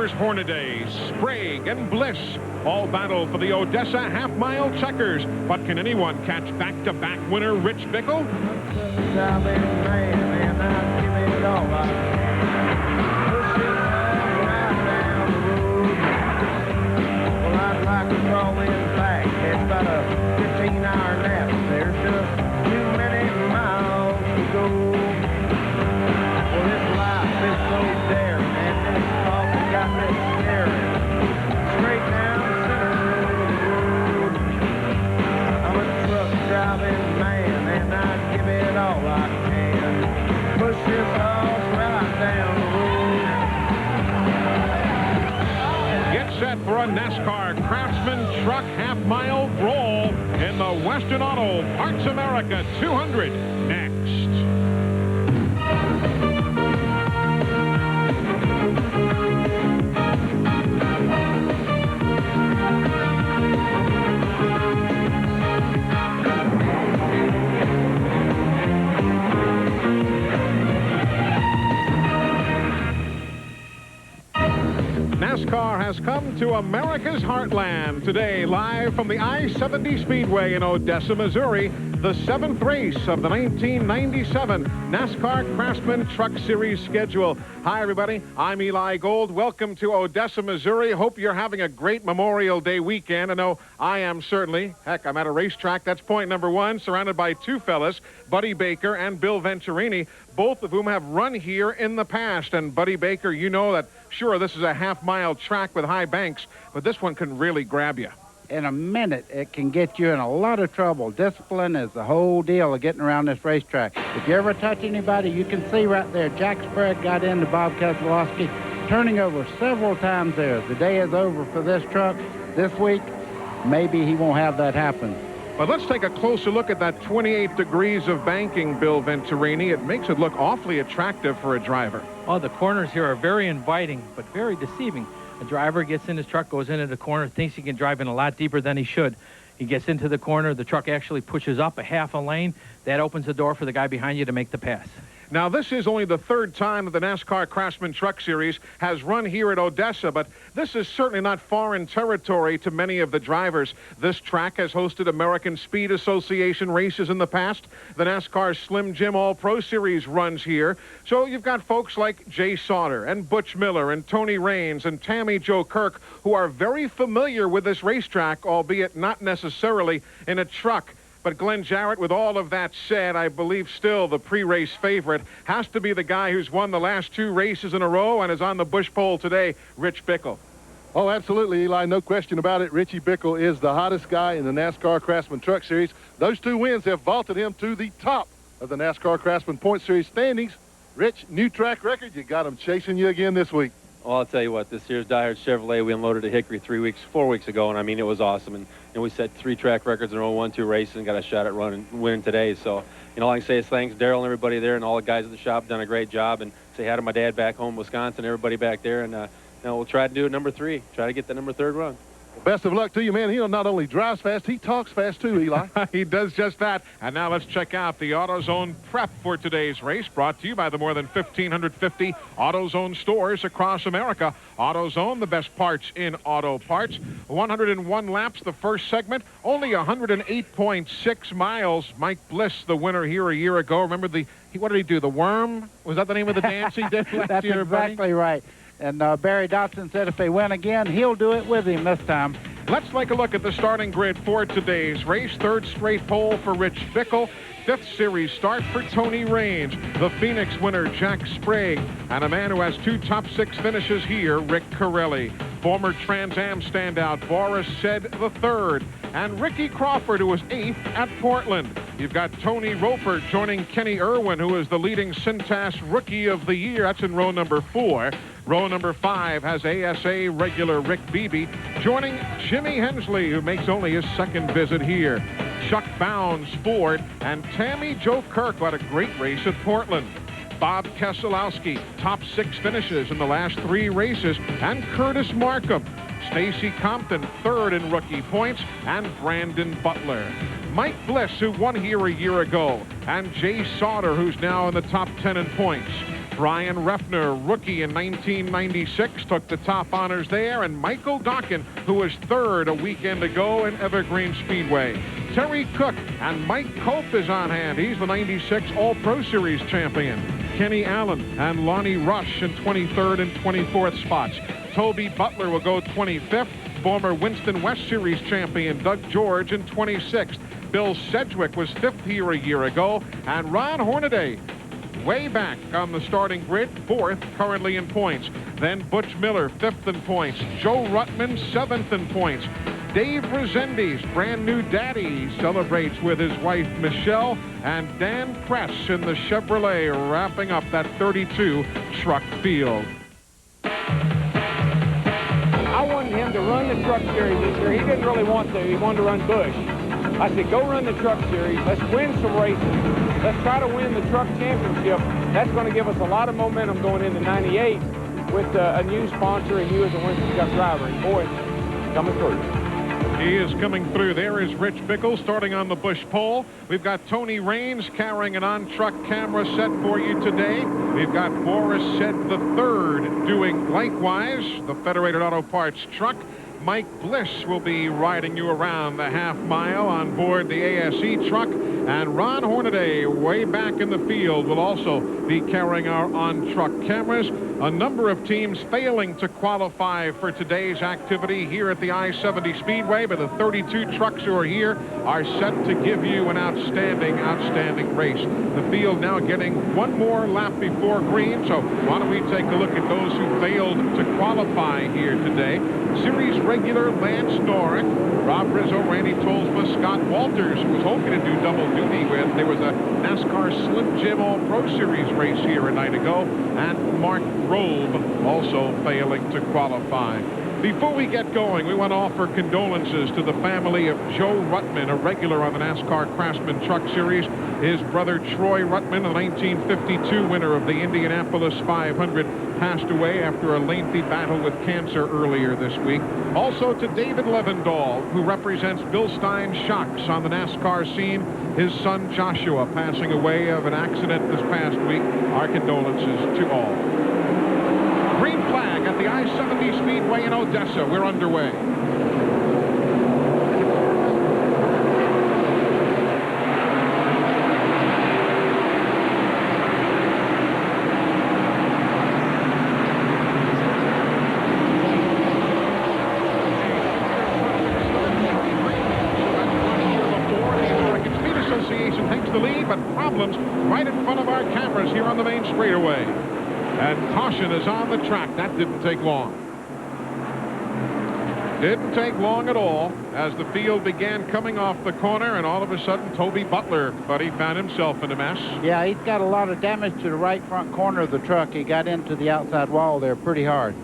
Here's Hornaday, Sprague, and Bliss. All battle for the Odessa half-mile checkers. But can anyone catch back-to-back winner Rich Bickle? I'd like to crawl in back. It's about a 15-hour nap. There's just too many miles to go. Well, this life is so daring, and this coffee got me staring straight down the center of the road. I'm a truck driving man, and I give it all I can. Push this horse right down the road. Set for a NASCAR Craftsman truck half-mile brawl in the Western Auto Parts America 200 next. NASCAR has come to America's heartland today, live from the I-70 Speedway in Odessa, Missouri, the 7th race of the 1997 NASCAR Craftsman Truck Series schedule. Hi, everybody. I'm Eli Gold. Welcome to Odessa, Missouri. Hope you're having a great Memorial Day weekend. I know I am certainly. Heck, I'm at a racetrack. That's point number one, surrounded by two fellas, Buddy Baker and Bill Venturini, both of whom have run here in the past. And Buddy Baker, you know that, sure, this is a half-mile track with high banks, but this one can really grab you. In a minute, it can get you in a lot of trouble. Discipline is the whole deal of getting around this racetrack. If you ever touch anybody, you can see right there, Jack Sprague got into Bob Keselowski, turning over several times there. The day is over for this truck. This week, maybe he won't have that happen. But let's take a closer look at that 28 degrees of banking, Bill Venturini. It makes it look awfully attractive for a driver. Oh, the corners here are very inviting, but very deceiving. A driver gets in his truck, goes into the corner, thinks he can drive in a lot deeper than he should. He gets into the corner, the truck actually pushes up a half a lane. That opens the door for the guy behind you to make the pass. Now, this is only the third time that the NASCAR Craftsman Truck Series has run here at Odessa, but this is certainly not foreign territory to many of the drivers. This track has hosted American Speed Association races in the past. The NASCAR Slim Jim All-Pro Series runs here. So you've got folks like Jay Sauter and Butch Miller and Tony Raines and Tammy Jo Kirk who are very familiar with this racetrack, albeit not necessarily in a truck. But Glenn Jarrett, with all of that said, I believe still the pre-race favorite has to be the guy who's won the last two races in a row and is on the Busch pole today, Rich Bickle. Oh, absolutely, Eli. No question about it. Richie Bickle is the hottest guy in the NASCAR Craftsman Truck Series. Those two wins have vaulted him to the top of the NASCAR Craftsman Point Series standings. Rich, new track record. You got him chasing you again this week. Well, I'll tell you what, this year's Die Hard Chevrolet, we unloaded at Hickory 4 weeks ago, and I mean, it was awesome. And we set 3 track records in a row, won 2 races, and got a shot at winning today. So, you know, all I can say is thanks, Daryl and everybody there, and all the guys at the shop done a great job. And say hi to my dad back home in Wisconsin, everybody back there. And, you know, we'll try to do it number 3, try to get the number 3rd run. Best of luck to you, man. He not only drives fast, he talks fast too, Eli. He does just that. And now let's check out the AutoZone prep for today's race, brought to you by the more than 1,550 AutoZone stores across America. AutoZone, the best parts in auto parts. 101 laps, the first segment. Only 108.6 miles. Mike Bliss, the winner here a year ago. Remember what did he do? The Worm? Was that the name of the dance he did last That's year? Exactly buddy? right. And Barry Dotson said if they win again, he'll do it with him this time. Let's take a look at the starting grid for today's race. 3rd straight pole for Rich Bickle. 5th series start for Tony Raines. The Phoenix winner, Jack Sprague. And a man who has 2 top 6 finishes here, Rick Corelli. Former Trans Am standout, Boris Said III. And Ricky Crawford, who was 8th at Portland. You've got Tony Roper joining Kenny Irwin, who is the leading Cintas Rookie of the Year. That's in row number 4. Row number 5 has ASA regular Rick Beebe joining Jimmy Hensley, who makes only his 2nd visit here. Chuck Bounds, Ford, and Tammy Jo Kirk had a great race at Portland. Bob Keselowski, top 6 finishes in the last 3 races, and Curtis Markham. Stacy Compton, 3rd in rookie points, and Brandon Butler. Mike Bliss, who won here a year ago, and Jay Sauter, who's now in the top 10 in points. Brian Reffner, rookie in 1996, took the top honors there, and Michael Dawkin, who was third a weekend ago in Evergreen Speedway. Terry Cook and Mike Cope is on hand. He's the 96 All-Pro Series champion. Kenny Allen and Lonnie Rush in 23rd and 24th spots. Toby Butler will go 25th. Former Winston West Series champion Doug George in 26th. Bill Sedgwick was 5th here a year ago. And Ron Hornaday, way back on the starting grid, 4th currently in points. Then Butch Miller, 5th in points. Joe Ruttman, 7th in points. Dave Rezendes, brand new daddy, celebrates with his wife Michelle. And Dan Kress in the Chevrolet wrapping up that 32 truck field. I wanted him to run the truck series this year. He didn't really want to. He wanted to run Busch. I said, go run the truck series. Let's win some races. Let's try to win the truck championship. That's going to give us a lot of momentum going into 98 with a new sponsor and you as a Winston Cup driver. And boy, coming through. He is coming through. There is Rich Bickle starting on the Busch pole. We've got Tony Raines carrying an on-truck camera set for you today. We've got Boris Said III doing likewise, the Federated Auto Parts truck. Mike Bliss will be riding you around the half mile on board the ASE truck. And Ron Hornaday, way back in the field, will also be carrying our on-truck cameras. A number of teams failing to qualify for today's activity here at the I-70 Speedway, but the 32 trucks who are here are set to give you an outstanding race. The field now getting one more lap before green, so why don't we take a look at those who failed to qualify here today. Series regular Lance Norick, Rob Rizzo, Randy Tolsma, Scott Walters, who was hoping to do double duty with. There was a NASCAR Slim Jim All-Pro Series race here a night ago, and Mark Robe also failing to qualify. Before we get going, we want to offer condolences to the family of Joe Ruttman, a regular on the NASCAR Craftsman Truck Series. His brother Troy Ruttman, the 1952 winner of the Indianapolis 500, passed away after a lengthy battle with cancer earlier this week. Also to David Levendahl, who represents Bill Stein's Shocks on the NASCAR scene. His son Joshua passing away of an accident this past week. Our condolences to all. Green flag at the I-70 Speedway in Odessa. We're underway. Takes the lead, but problems right in front of our cameras here on the main straightaway. And caution is on the track. That didn't take long. Didn't take long at all as the field began coming off the corner, and all of a sudden Toby Butler, buddy, found himself in a mess. Yeah, he's got a lot of damage to the right front corner of the truck. He got into the outside wall there pretty hard.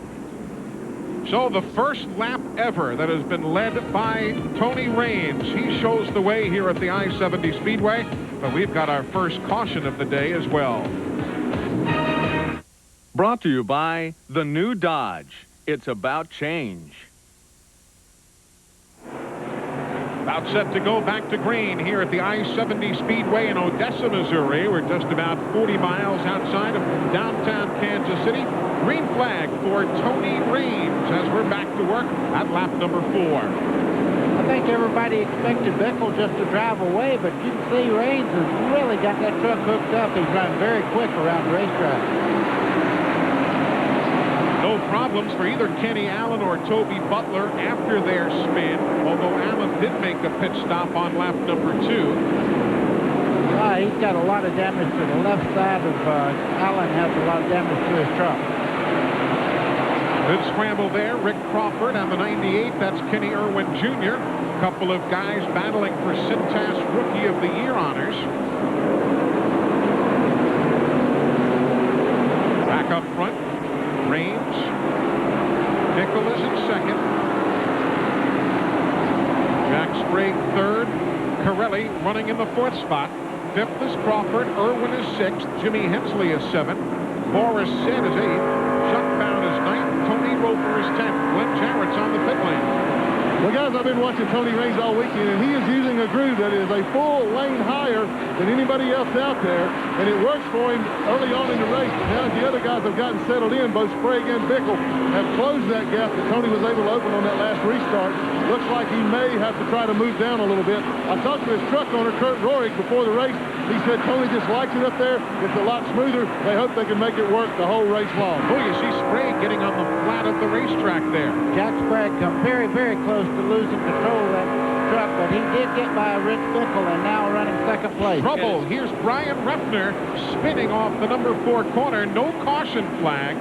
So the first lap ever that has been led by Tony Raines. He shows the way here at the I-70 Speedway, but we've got our first caution of the day as well. Brought to you by the new Dodge. It's about change. About set to go back to green here at the I-70 Speedway in Odessa, Missouri. We're just about 40 miles outside of downtown Kansas City. Green flag for Tony Raines as we're back to work at lap number 4. I think everybody expected Bickle just to drive away, but you can see Raines has really got that truck hooked up. He's running very quick around the racetrack. No problems for either Kenny Allen or Toby Butler after their spin, although Allen did make a pit stop on lap number 2. He's got a lot of damage to the left side of Allen has a lot of damage to his truck. Good scramble there. Rick Crawford on the 98. That's Kenny Irwin Jr. A couple of guys battling for Cintas Rookie of the Year honors. Back up front. Raines. Nicholas in second. Jack Sprague third. Corelli running in the 4th spot. 5th is Crawford. Irwin is 6th. Jimmy Hensley is 7th. Boris Said is 8th. Chuck Bound is 9th. Tony Roper is 10th. Glenn Jarrett's on the pit lane. Well, guys, I've been watching Tony Raines all weekend, and he is using a groove that is a full lane higher than anybody else out there, and it works for him early on in the race. Now the other guys have gotten settled in. Both Sprague and Bickle have closed that gap that Tony was able to open on that last restart. Looks like he may have to try to move down a little bit. I talked to his truck owner, Kurt Rohrig, before the race. He said Tony just likes it up there. It's a lot smoother. They hope they can make it work the whole race long. Oh, you see Sprague getting on the flat of the racetrack there. Jack Sprague come very, very close to losing control of that truck, but he did get by Rich Bickle and now running second place. Trouble. Here's Brian Refner spinning off the number 4 corner. No caution flag.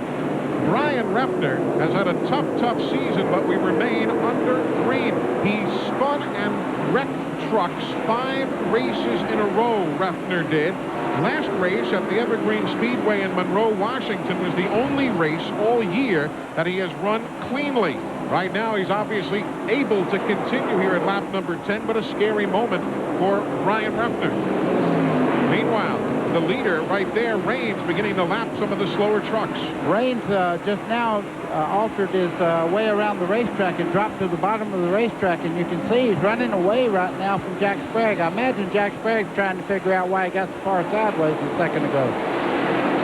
Brian Refner has had a tough season, but we remain under green. He spun and wrecked trucks 5 races in a row, Refner did. Last race at the Evergreen Speedway in Monroe, Washington was the only race all year that he has run cleanly. Right now, he's obviously able to continue here at lap number 10, but a scary moment for Brian Refner. Meanwhile, the leader right there, Raines, beginning to lap some of the slower trucks. Raines just now altered his way around the racetrack and dropped to the bottom of the racetrack, and you can see he's running away right now from Jack Sprague. I imagine Jack Sprague's trying to figure out why he got so far sideways a second ago.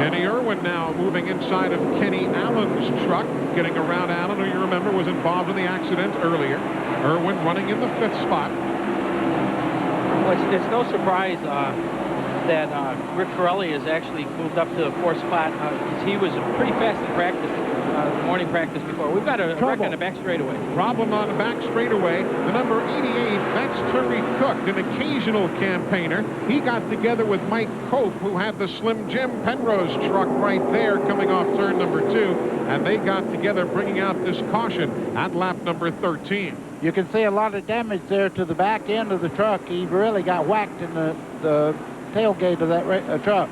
Kenny Irwin now moving inside of Kenny Allen's truck, getting around Allen, who you remember was involved in the accident earlier. Irwin running in the 5th spot. Well, it's no surprise that Rick Corelli has actually moved up to the 4th spot. He was pretty fast in practice, morning practice before. We've got a wreck on the back straightaway. Problem on the back straightaway. The number 88, that's Terry Cook, an occasional campaigner. He got together with Mike Cope, who had the Slim Jim Penrose truck right there coming off turn number 2, and they got together bringing out this caution at lap number 13. You can see a lot of damage there to the back end of the truck. He really got whacked in the tailgate of that truck.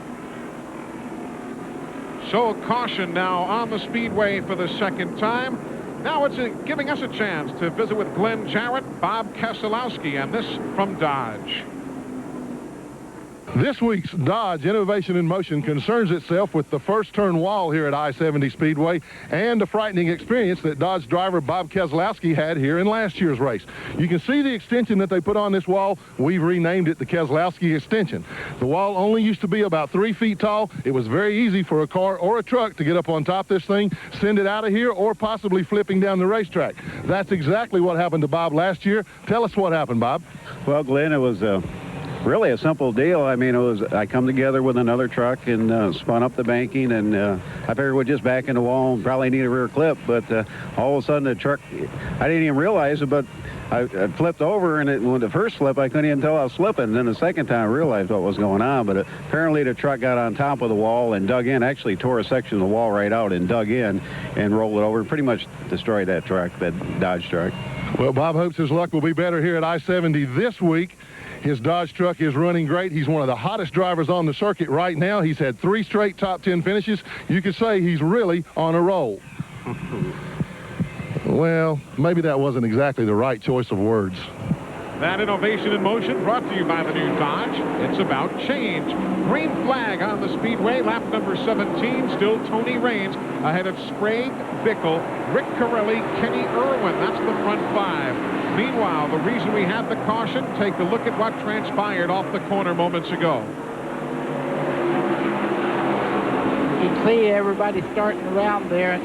So caution now on the speedway for the second time. Now it's giving us a chance to visit with Glenn Jarrett, Bob Keselowski, and this from Dodge. This week's Dodge Innovation in Motion concerns itself with the first turn wall here at I-70 Speedway and the frightening experience that Dodge driver Bob Keselowski had here in last year's race. You can see the extension that they put on this wall. We've renamed it the Keselowski extension. The wall only used to be about 3 feet tall. It was very easy for a car or a truck to get up on top of this thing, send it out of here, or possibly flipping down the racetrack. That's exactly what happened to Bob last year. Tell us what happened, Bob. Well, Glenn, it was really a simple deal. I mean, I come together with another truck and spun up the banking, and I figured we'd just back in the wall and probably need a rear clip, but all of a sudden the truck, I didn't even realize it, but I flipped over, and when the first flip, I couldn't even tell I was slipping. Then the second time I realized what was going on, but apparently the truck got on top of the wall and dug in, actually tore a section of the wall right out and dug in and rolled it over, pretty much destroyed that truck, that Dodge truck. Well, Bob hopes his luck will be better here at I-70 this week. His Dodge truck is running great. He's one of the hottest drivers on the circuit right now. He's had 3 straight top 10 finishes. You could say he's really on a roll. Well, maybe that wasn't exactly the right choice of words. That Innovation in Motion brought to you by the new Dodge. It's about change. Green flag on the speedway. Lap number 17. Still Tony Raines ahead of Sprague, Bickle, Rick Corelli, Kenny Irwin. That's the front 5. Meanwhile, the reason we had the caution, take a look at what transpired off the corner moments ago. You can see everybody starting around there.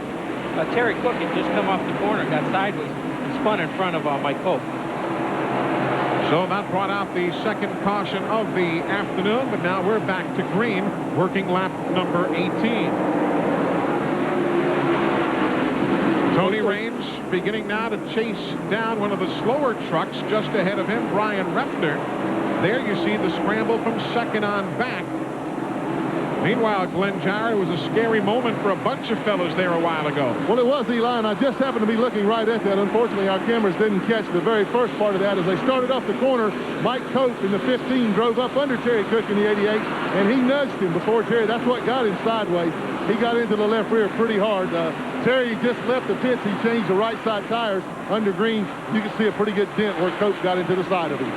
Terry Cook had just come off the corner, got sideways, and spun in front of Mike Cope. So that brought out the second caution of the afternoon, but now we're back to green, working lap number 18. Tony Raines beginning now to chase down one of the slower trucks just ahead of him, Brian Refner. There you see the scramble from second on back. Meanwhile, Glenn Jarrett, was a scary moment for a bunch of fellows there a while ago. Well, it was, Eli, and I just happened to be looking right at that. Unfortunately, our cameras didn't catch the very first part of that. As they started off the corner, Mike Cope in the 15 drove up under Terry Cook in the 88, and he nudged him before Terry. That's what got him sideways. He got into the left rear pretty hard. Terry just left the pits. He changed the right side tires under green. You can see a pretty good dent where Cope got into the side of him.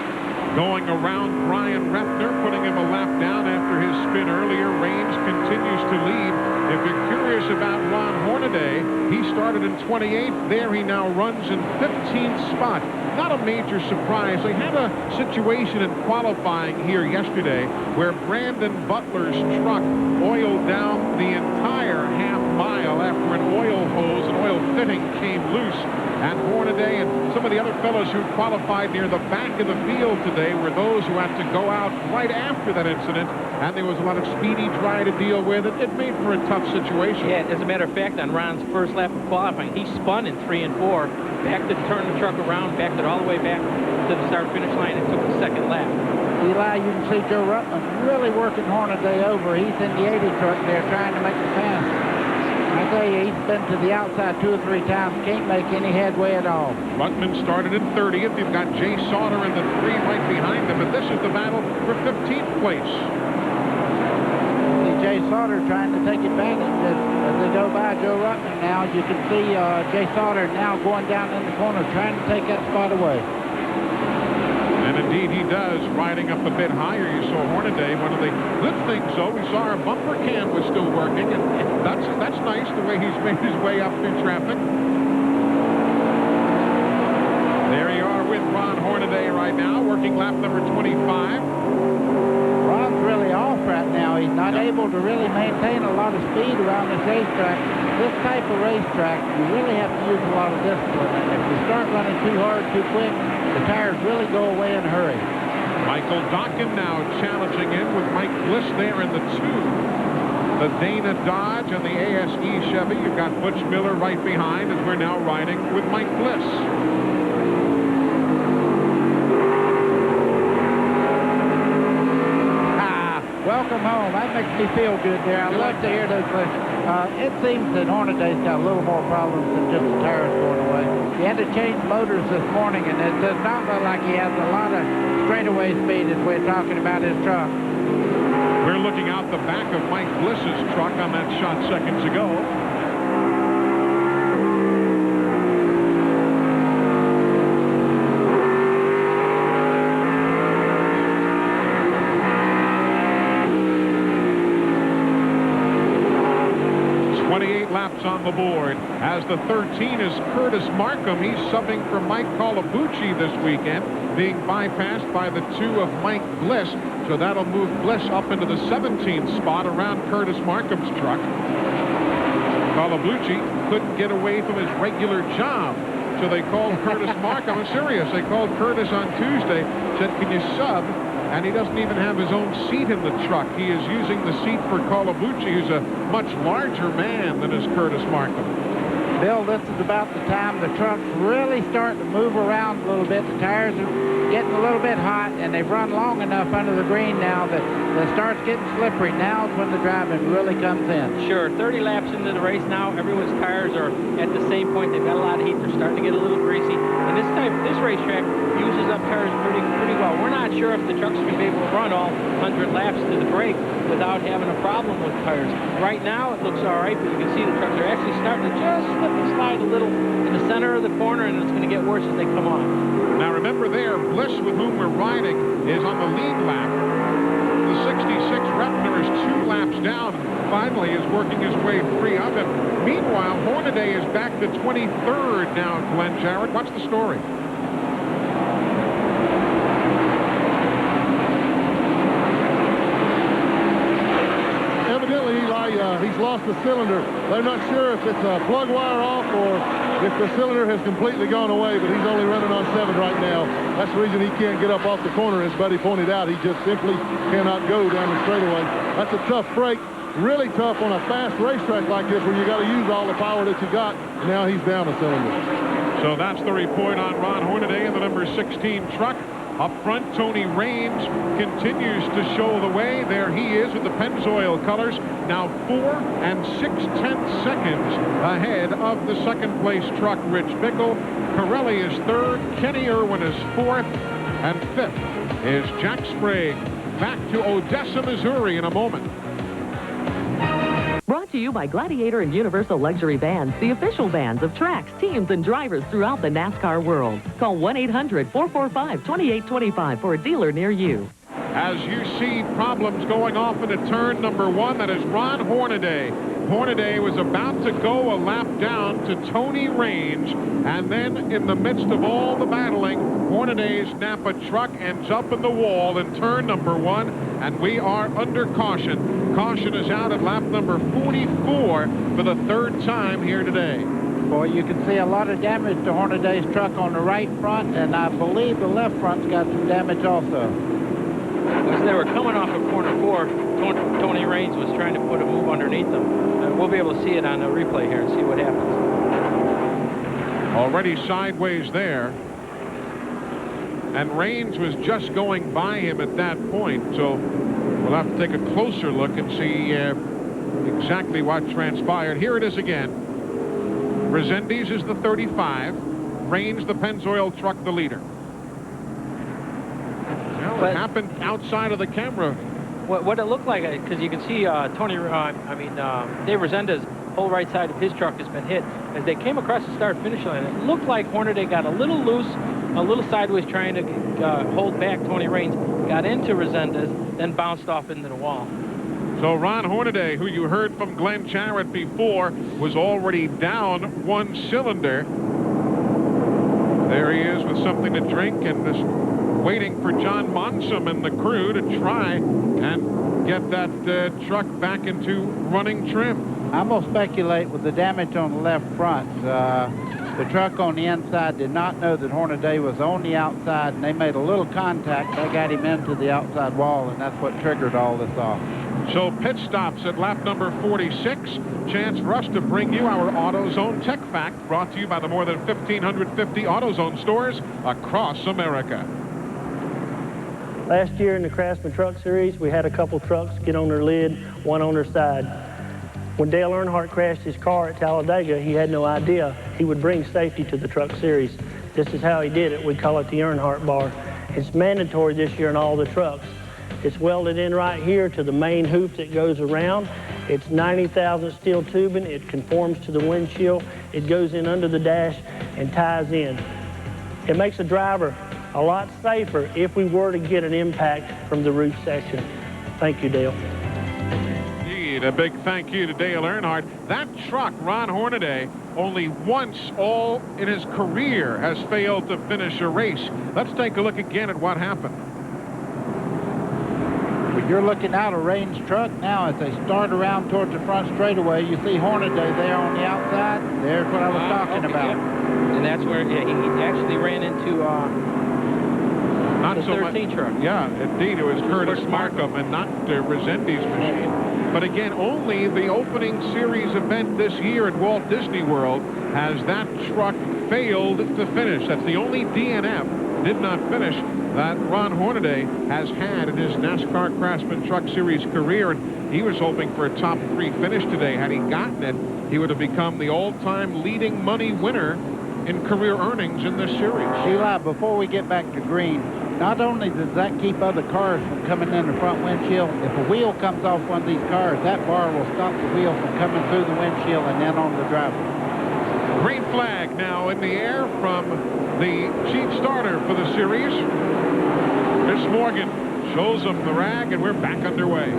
Going around Brian Repner, putting him a lap down after his spin earlier. Range continues to lead. If you're curious about Ron Hornaday, he started in 28th. There he now runs in 15th spot. Not a major surprise. They had a situation in qualifying here yesterday where Brandon Butler's truck oiled down the entire half mile after an oil hose, an oil fitting came loose. And Hornaday and some of the other fellows who qualified near the back of the field today were those who had to go out right after that incident. And there was a lot of speedy dry to deal with. It made for a tough situation. Yeah, as a matter of fact, on Ron's first lap of qualifying, he spun in 3 and 4, backed it, turned the truck around, backed it all the way back to the start-finish line, and took the second lap. Eli, you can see Joe Ruttman really working Hornaday over. He's in the 80 truck there trying to make the pass. I tell you, he's been to the outside 2 or 3 times, can't make any headway at all. Ruttman started in 30th. You've got Jay Sauter in the 3 right behind him, but this is the battle for 15th place. See Jay Sauter trying to take advantage as they go by Joe Ruttman now. You can see Jay Sauter now going down in the corner trying to take that spot away. And indeed he does, riding up a bit higher. You saw Hornaday. One of the good things, though, we saw our bumper cam was still working, and that's nice, the way he's made his way up through traffic. There you are with Ron Hornaday right now, working lap number 25. Ron's really off right now. He's not able to really maintain a lot of speed around this racetrack. This type of racetrack, you really have to use a lot of discipline. And if you start running too hard, too quick, the tires really go away in a hurry. Michael Dockin now challenging in with Mike Bliss there in the 2. The Dana Dodge and the ASE Chevy. You've got Butch Miller right behind as we're now riding with Mike Bliss. Welcome home. That makes me feel good there. I love to hear those. It seems that Hornaday's got a little more problems than just the tires going away. He had to change motors this morning, and it does not look like he has a lot of straightaway speed as we're talking about his truck. We're looking out the back of Mike Bliss's truck on that shot seconds ago. Laps on the board. As the 13 is Curtis Markham. He's subbing for Mike Colabucci this weekend, being bypassed by the 2 of Mike Bliss. So that'll move Bliss up into the 17th spot around Curtis Markham's truck. Colabucci couldn't get away from his regular job, so they called Curtis Markham. I'm serious. They called Curtis on Tuesday, said, "Can you sub?" And he doesn't even have his own seat in the truck. He is using the seat for Colabucci, who's a much larger man than is Curtis Markham. Bill, this is about the time the truck's really starting to move around a little bit. The tires are getting a little bit hot, and they've run long enough under the green now that it starts getting slippery. Now's when the driving really comes in. Sure, 30 laps into the race now, everyone's tires are at the same point. They've got a lot of heat. They're starting to get a little greasy. And this racetrack uses up tires pretty well. We're not sure if the truck's going to be able to run all 100 laps to the break without having a problem with tires. Right now, it looks all right, but you can see the trucks are actually starting to just slip and slide a little in the center of the corner, and it's going to get worse as they come on. Now remember there, Bliss, with whom we're riding, is on the lead lap. The 66 Repner is 2 laps down, and finally is working his way free of him. Meanwhile, Hornaday is back to 23rd now, Glenn Jarrett. What's the story? Evidently, Eli, he's lost the cylinder. They're not sure if it's a plug wire off or if the cylinder has completely gone away, but he's only running on 7 right now. That's the reason he can't get up off the corner. As Buddy pointed out, he just simply cannot go down the straightaway. That's a tough break. Really tough on a fast racetrack like this when you got to use all the power that you got. Now he's down a cylinder. So that's the report on Ron Hornaday in the number 16 truck. Up front, Tony Raines continues to show the way. There he is with the Pennzoil colors. Now 4 6/10 seconds ahead of the second place truck, Rich Bickle. Pirelli is 3rd. Kenny Irwin is 4th. And 5th is Jack Sprague. Back to Odessa, Missouri in a moment. Brought to you by Gladiator and Universal Luxury Bands, the official bands of tracks, teams, and drivers throughout the NASCAR world. Call 1-800-445-2825 for a dealer near you. As you see problems going off into turn number 1, that is Ron Hornaday. Hornaday was about to go a lap down to Tony Range, and then in the midst of all the battling, Hornaday's Napa truck ends up in the wall in turn number 1, and we are under caution. Caution is out at lap number 44 for the 3rd time here today. Boy, you can see a lot of damage to Hornaday's truck on the right front, and I believe the left front's got some damage also. As they were coming off of corner 4, Tony Raines was trying to put a move underneath them. We'll be able to see it on the replay here and see what happens. Already sideways there. And Raines was just going by him at that point, so we'll have to take a closer look and see exactly what transpired. Here it is again. Resendiz is the 35. Raines, the Pennzoil truck, the leader. Well, it happened outside of the camera. What it looked like, because you can see Dave Resendiz, whole right side of his truck has been hit. As they came across the start-finish line, it looked like Hornaday got a little loose, a little sideways, trying to hold back Tony Raines, got into Resendiz, then bounced off into the wall. So Ron Hornaday, who you heard from Glenn Charrett before, was already down 1 cylinder. There he is with something to drink and just waiting for John Monsom and the crew to try and get that truck back into running trim. I'm going to speculate with the damage on the left front. The truck on the inside did not know that Hornaday was on the outside, and they made a little contact. They got him into the outside wall, and that's what triggered all this off. So pit stops at lap number 46. Chance for us to bring you our AutoZone Tech Fact, brought to you by the more than 1,550 AutoZone stores across America. Last year in the Craftsman Truck Series, we had a couple trucks get on their lid, one on their side. When Dale Earnhardt crashed his car at Talladega, he had no idea he would bring safety to the Truck Series. This is how he did it. We call it the Earnhardt bar. It's mandatory this year in all the trucks. It's welded in right here to the main hoop that goes around. It's 90,000 steel tubing. It conforms to the windshield. It goes in under the dash and ties in. It makes the driver a lot safer if we were to get an impact from the roof section. Thank you, Dale. Indeed, a big thank you to Dale Earnhardt. That truck, Ron Hornaday, only once all in his career has failed to finish a race. Let's take a look again at what happened. When you're looking out a Raines truck now, as they start around towards the front straightaway, you see Hornaday there on the outside. There's what I was talking about. And that's where he actually ran into not the so 13 much, truck. Yeah, indeed, it was Curtis Markham and not Resendiz's machine. But again, only the opening series event this year at Walt Disney World has that truck failed to finish. That's the only DNF did not finish that Ron Hornaday has had in his NASCAR Craftsman Truck Series career, and he was hoping for a top 3 finish today. Had he gotten it, he would have become the all-time leading money winner in career earnings in this series. Eli, before we get back to green, not only does that keep other cars from coming in the front windshield, if a wheel comes off one of these cars, that bar will stop the wheel from coming through the windshield and then on the driver. Green flag now in the air from the chief starter for the series. Miss Morgan shows them the rag, and we're back underway.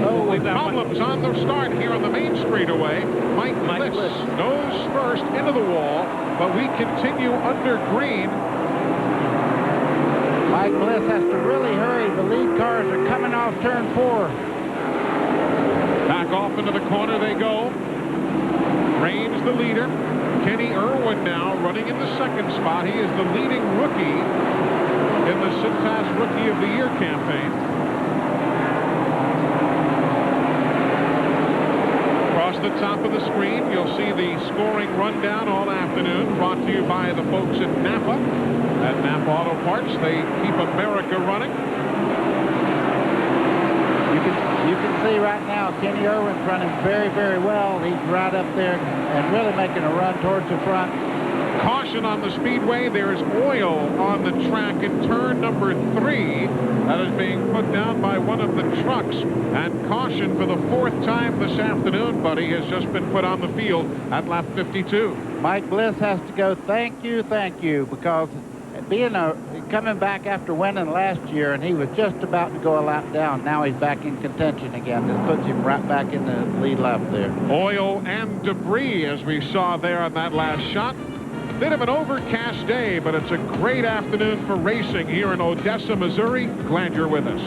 Oh, problems on the start here on the main straightaway. Mike Bliss nose first into the wall, but we continue under green. Mike Bliss has to really hurry. The lead cars are coming off turn 4. Back off into the corner they go. Raines the leader. Kenny Irwin now running in the second spot. He is the leading rookie in the Cintas Rookie of the Year campaign. Across the top of the screen, you'll see the scoring rundown all afternoon, brought to you by the folks at Napa. At Napa Auto Parts, they keep America running. You can see right now Kenny Irwin's running very, very well. He's right up there and really making a run towards the front. Caution caution on the Speedway. There's oil on the track in turn number 3. That is being put down by one of the trucks. And caution for the 4th time this afternoon, buddy, has just been put on the field at lap 52. Mike Bliss has to go, thank you, because coming back after winning last year, and he was just about to go a lap down. Now he's back in contention again. This puts him right back in the lead lap there. Oil and debris, as we saw there on that last shot. Bit of an overcast day, but it's a great afternoon for racing here in Odessa, Missouri. Glad you're with us.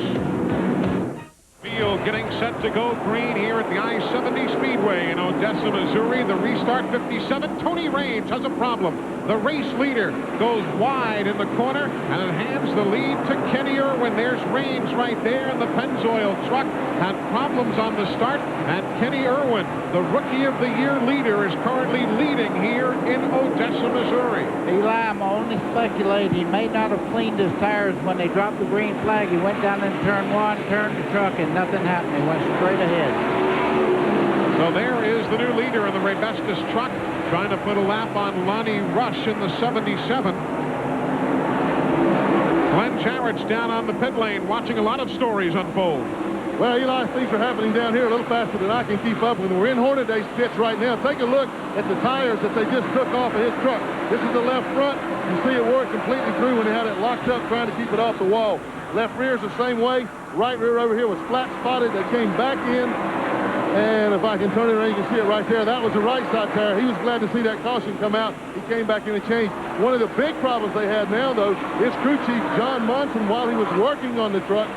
Field getting set to go green here at the I-70 Speedway in Odessa, Missouri. The restart 57. Tony Raines has a problem. The race leader goes wide in the corner, and it hands the lead to Kenny Irwin. There's Raines right there, and the Pennzoil truck had problems on the start, and Kenny Irwin, the Rookie of the Year leader, is currently leading here in Odessa, Missouri. Eli, I'm only speculating. He may not have cleaned his tires when they dropped the green flag. He went down in turn 1, turned the truck, and nothing happened. He went straight ahead. So there is the new leader in the Raybestos truck, trying to put a lap on Lonnie Rush in the 77. Glenn Jarrett's down on the pit lane, watching a lot of stories unfold. Well, Eli, things are happening down here a little faster than I can keep up with. We're in Hornaday's pits right now. Take a look at the tires that they just took off of his truck. This is the left front. You see it wore completely through when they had it locked up trying to keep it off the wall. Left rear's the same way. Right rear over here was flat spotted. They came back in. And if I can turn it around, you can see it right there. That was the right side tire. He was glad to see that caution come out. He came back in and changed. One of the big problems they had now, though, is crew chief John Monson, while he was working on the truck,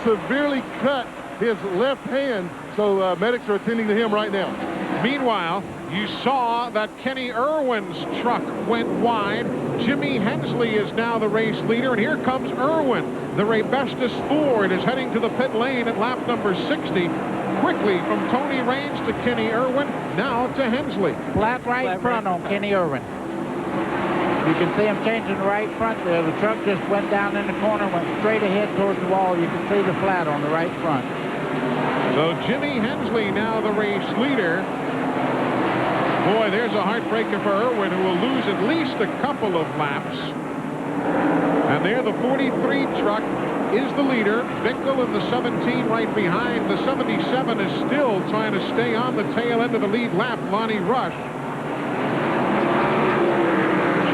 severely cut his left hand. So medics are attending to him right now. Meanwhile, you saw that Kenny Irwin's truck went wide. Jimmy Hensley is now the race leader, and here comes Irwin. The Raybestos Ford is heading to the pit lane at lap number 60. Quickly from Tony Raines to Kenny Irwin, now to Hensley. Flat right front on Kenny Irwin. You can see him changing the right front there. The truck just went down in the corner, went straight ahead towards the wall. You can see the flat on the right front. So Jimmy Hensley now the race leader. Boy, there's a heartbreaker for Irwin, who will lose at least a couple of laps. And there the 43 truck is the leader. Bickle in the 17 right behind. The 77 is still trying to stay on the tail end of the lead lap, Lonnie Rush.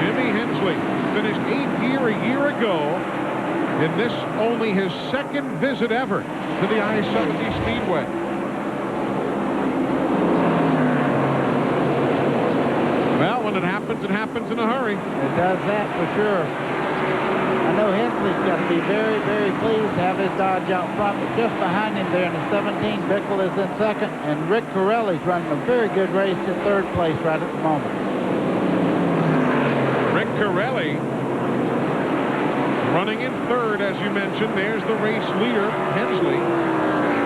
Jimmy Hensley finished 8th here a year ago. In this, only his 2nd visit ever to the I-70 Speedway. Well, when it happens in a hurry. It does that for sure. I know Hensley's got to be very, very pleased to have his Dodge out front, but just behind him there in the 17, Bickle is in 2nd, and Rick Corelli's running a very good race in 3rd place right at the moment. Rick Corelli running in 3rd, as you mentioned. There's the race leader, Hensley.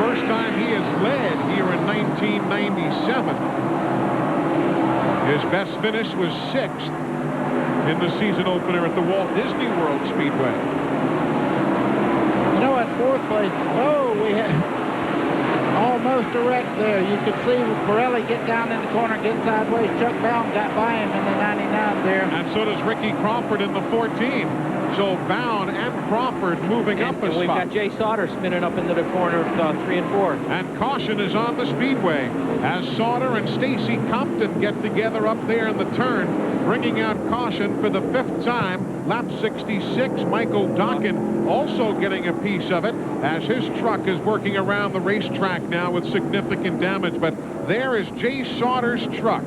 First time he has led here in 1997. His best finish was 6th in the season opener at the Walt Disney World Speedway. You know, at 4th place, we had almost a wreck there. You could see Corelli get down in the corner, get sideways. Chuck Bound got by him in the 99 there. And so does Ricky Crawford in the 14. So Bound and Crawford moving up a spot. We've got Jay Sauter spinning up into the corner of 3 and 4. And caution is on the Speedway as Sauter and Stacy Compton get together up there in the turn, bringing out caution for the 5th time. Lap 66, Michael Dockin also getting a piece of it as his truck is working around the racetrack now with significant damage. But there is Jay Sauter's truck.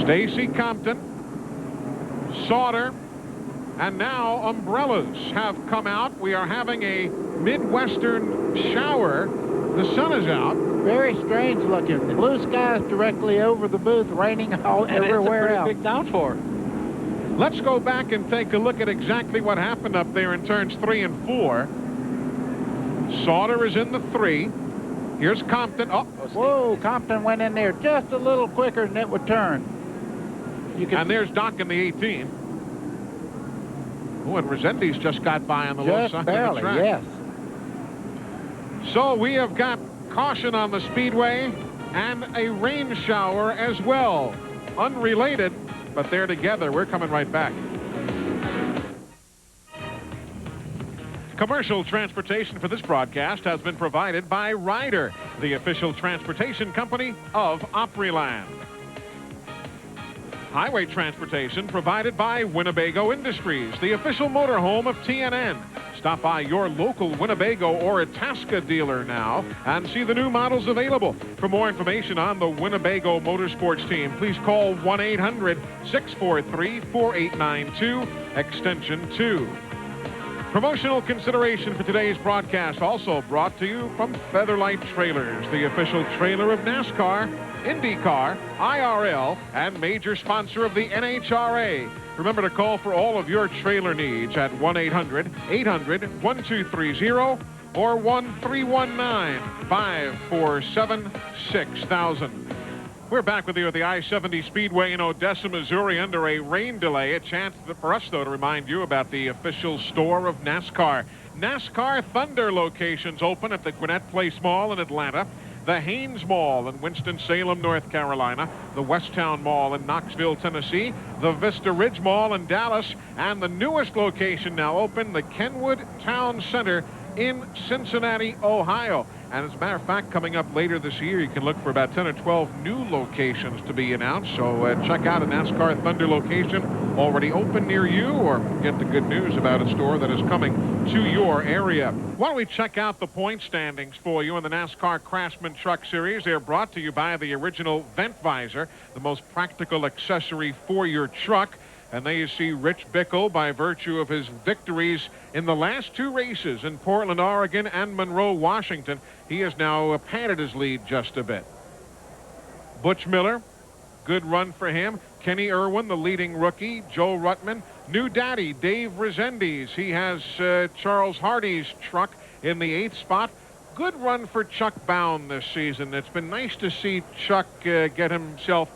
Stacy Compton, Sauter, and now umbrellas have come out. We are having a Midwestern shower. The sun is out. Very strange looking. The blue skies directly over the booth, raining everywhere else. It's a pretty big downpour. Let's go back and take a look at exactly what happened up there in turns 3 and 4. Sauter is in the 3. Here's Compton. Oh, whoa, Compton went in there just a little quicker than it would turn. And there's Doc in the 18. Oh, and Resendiz just got by on the low side barely, of the track. Yes. So we have got caution on the Speedway. and a rain shower as well. Unrelated, but they're together. We're coming right back. Commercial transportation for this broadcast has been provided by Ryder, the official transportation company of Opryland. Highway transportation provided by Winnebago Industries, the official motorhome of TNN. Stop by your local Winnebago or Itasca dealer now and see the new models available. For more information on the Winnebago Motorsports team, please call 1-800-643-4892, extension 2. Promotional consideration for today's broadcast also brought to you from Featherlight Trailers, the official trailer of NASCAR, IndyCar, IRL, and major sponsor of the NHRA. Remember to call for all of your trailer needs at 1-800-800-1230 or 1-319-547-6000. We're back with you at the I-70 Speedway in Odessa, Missouri, under a rain delay. A chance for us, though, to remind you about the official store of NASCAR. NASCAR Thunder locations open at the Gwinnett Place Mall in Atlanta, the Haynes Mall in Winston-Salem, North Carolina, the Westtown Mall in Knoxville, Tennessee, the Vista Ridge Mall in Dallas, and the newest location now open, the Kenwood Town Center in Cincinnati, Ohio. And as a matter of fact, coming up later this year, you can look for about 10 or 12 new locations to be announced. So check out a NASCAR Thunder location already open near you, or get the good news about a store that is coming to your area. Why don't we check out the point standings for you in the NASCAR Craftsman Truck Series. They're brought to you by the original Vent Visor, the most practical accessory for your truck. And there you see Rich Bickle, by virtue of his victories in the last two races in Portland, Oregon and Monroe, Washington. He has now padded his lead just a bit. Butch Miller, good run for him. Kenny Irwin, the leading rookie. Joe Ruttman. New daddy, Dave Rezendes. He has Charles Hardy's truck in the 8th spot. Good run for Chuck Bound this season. It's been nice to see Chuck get himself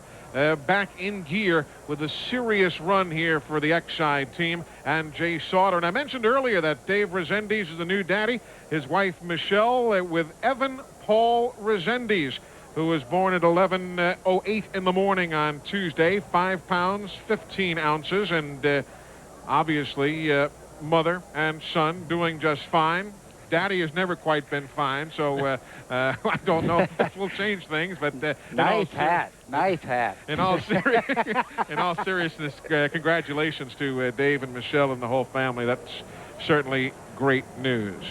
back in gear with a serious run here for the X-Side team and Jay Sauter. And I mentioned earlier that Dave Rezendes is the new daddy. His wife, Michelle, with Evan Paul Rezendes, who was born at 11:08 in the morning on Tuesday, 5 pounds, 15 ounces, and obviously mother and son doing just fine. Daddy has never quite been fine, so I don't know if this will change things. But nice hat. In all seriousness, congratulations to Dave and Michelle and the whole family. That's certainly great news.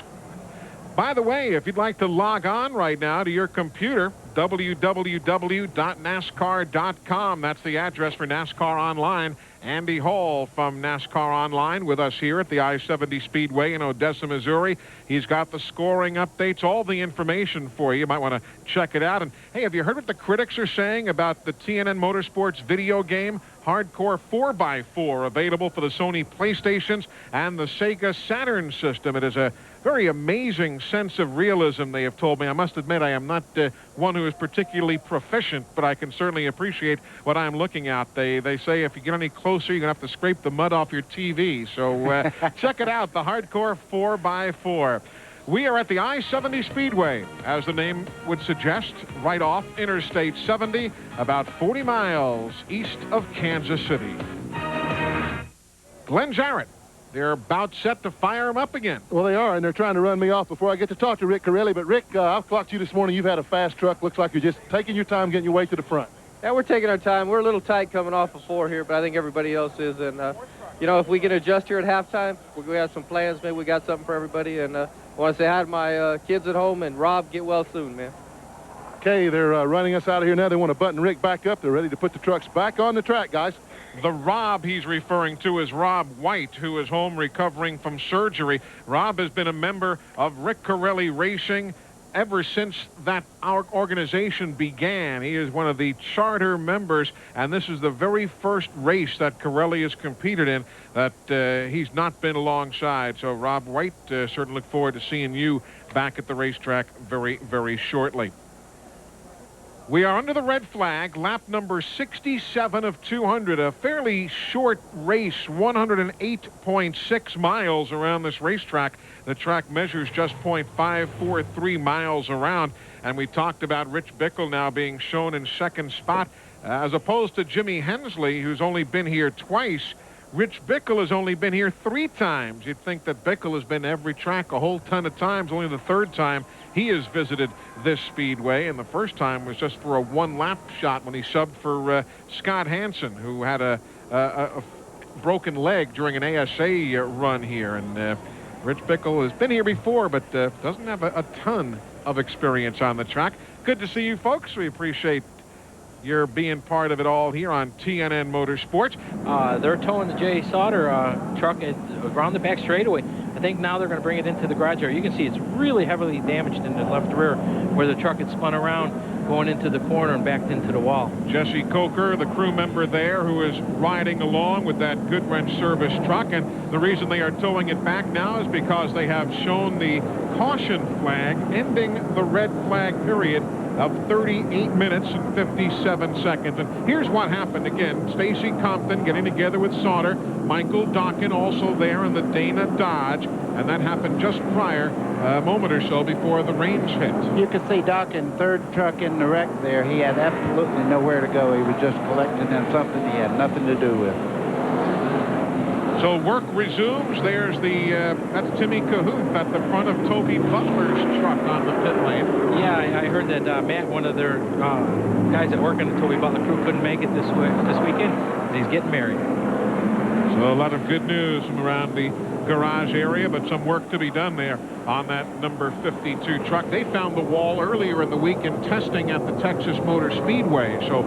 By the way, if you'd like to log on right now to your computer, www.nascar.com. That's the address for NASCAR Online. Andy Hall from NASCAR Online with us here at the I-70 Speedway in Odessa, Missouri. He's got the scoring updates, all the information for you. You might want to check it out. And, hey, have you heard what the critics are saying about the TNN Motorsports video game, Hardcore 4x4, available for the Sony PlayStations and the Sega Saturn system? It is a very amazing sense of realism, they have told me. I must admit, I am not one who is particularly proficient, but I can certainly appreciate what I'm looking at. They say if you get any closer, you're going to have to scrape the mud off your TV. So check it out, the Hardcore 4x4. We are at the I-70 Speedway, as the name would suggest, right off Interstate 70, about 40 miles east of Kansas City. Glenn Jarrett. They're about set to fire him up again. Well, they are, and they're trying to run me off before I get to talk to Rick Corelli. But, Rick, I've clocked you this morning. You've had a fast truck. Looks like you're just taking your time getting your way to the front. Yeah, we're taking our time. We're a little tight coming off of 4 here, but I think everybody else is. And, you know, if we can adjust here at halftime, we have some plans. Maybe we got something for everybody. And I want to say hi to my kids at home. And, Rob, get well soon, man. Okay, they're running us out of here now. They want to button Rick back up. They're ready to put the trucks back on the track, guys. The Rob he's referring to is Rob White, who is home recovering from surgery. Rob has been a member of Rick Corelli Racing ever since our organization began. He is one of the charter members, and this is the very first race that Corelli has competed in that he's not been alongside. So, Rob White, certainly look forward to seeing you back at the racetrack very, very shortly. We are under the red flag, lap number 67 of 200, a fairly short race, 108.6 miles around this racetrack. The track measures just 0.543 miles around. And we talked about Rich Bickle now being shown in second spot, as opposed to Jimmy Hensley, who's only been here twice. Rich Bickle has only been here 3 times. You'd think that Bickle has been every track a whole ton of times. Only the 3rd time he has visited this speedway, and the first time was just for a 1-lap shot when he subbed for Scott Hansen, who had a broken leg during an ASA run here. And Rich Bickle has been here before, but doesn't have a ton of experience on the track. Good to see you folks. We appreciate you're being part of it all here on TNN Motorsports. They're towing the J. Sauter truck around the back straightaway. I think now they're going to bring it into the garage area. You can see it's really heavily damaged in the left rear where the truck had spun around going into the corner and backed into the wall. Jesse Coker, the crew member there, who is riding along with that Goodwrench service truck. And the reason they are towing it back now is because they have shown the caution flag ending the red flag period of 38 minutes and 57 seconds. And here's what happened again. Stacy Compton getting together with Sauter. Michael Dockin also there in the Dana Dodge. And that happened just prior, a moment or so before the range hit. You can see Dockin, 3rd truck in the wreck there. He had absolutely nowhere to go. He was just collecting in something he had nothing to do with. So work resumes. There's that's Timmy Cahoot at the front of Toby Butler's truck on the pit lane. Yeah, I heard that Matt, one of their guys that work on the Toby Butler crew, couldn't make it this weekend, and he's getting married. So a lot of good news from around the garage area, but some work to be done there on that number 52 truck. They found the wall earlier in the week in testing at the Texas Motor Speedway. So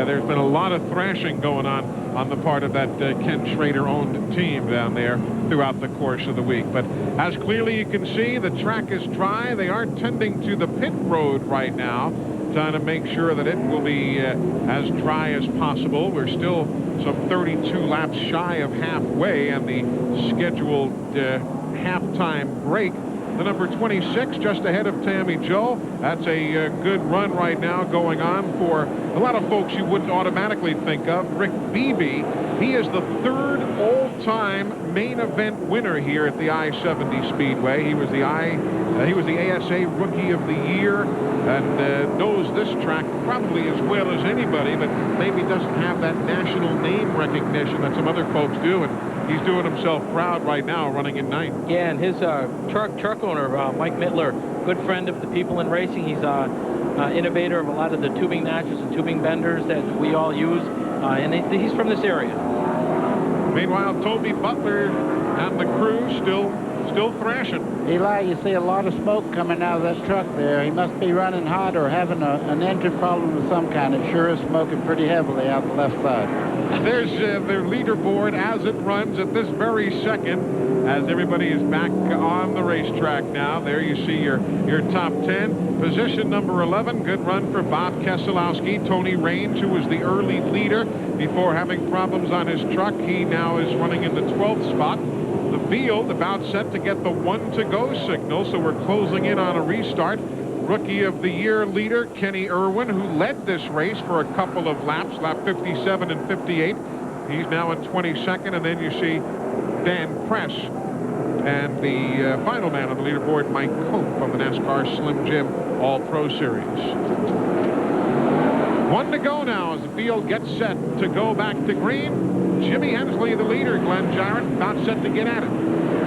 there's been a lot of thrashing going on the part of that Ken Schrader-owned team down there throughout the course of the week. But as clearly you can see, the track is dry. They are tending to the pit road right now, trying to make sure that it will be as dry as possible. We're still some 32 laps shy of halfway, and the scheduled halftime break. The number 26 just ahead of Tammy Joe. That's a good run right now going on for a lot of folks you wouldn't automatically think of. Rick Beebe, he is the 3rd all-time main event winner here at the I-70 Speedway. He was the ASA Rookie of the Year and knows this track probably as well as anybody, but maybe doesn't have that national name recognition that some other folks do. And he's doing himself proud right now running in 9th. Yeah, and his truck owner, Mike Mittler, good friend of the people in racing. He's innovator of a lot of the tubing notches and tubing benders that we all use, and he's from this area. Meanwhile, Toby Butler and the crew still thrashing. Eli, you see a lot of smoke coming out of that truck there. He must be running hot or having an engine problem of some kind. It sure is smoking pretty heavily out the left side. There's their leaderboard as it runs at this very second, as everybody is back on the racetrack now. There you see your top 10. Position number 11, good run for Bob Keselowski. Tony Raines, who was the early leader before having problems on his truck, he now is running in the 12th spot. The field about set to get the 1-to-go signal, so we're closing in on a restart. Rookie of the Year leader Kenny Irwin, who led this race for a couple of laps, lap 57 and 58. He's now in 22nd, and then you see Dan Press and the final man on the leaderboard, Mike Cope from the NASCAR Slim Jim All-Pro Series. 1 to go now as the field gets set to go back to green. Jimmy Hensley, the leader, Glenn Jarrett, about set to get at it.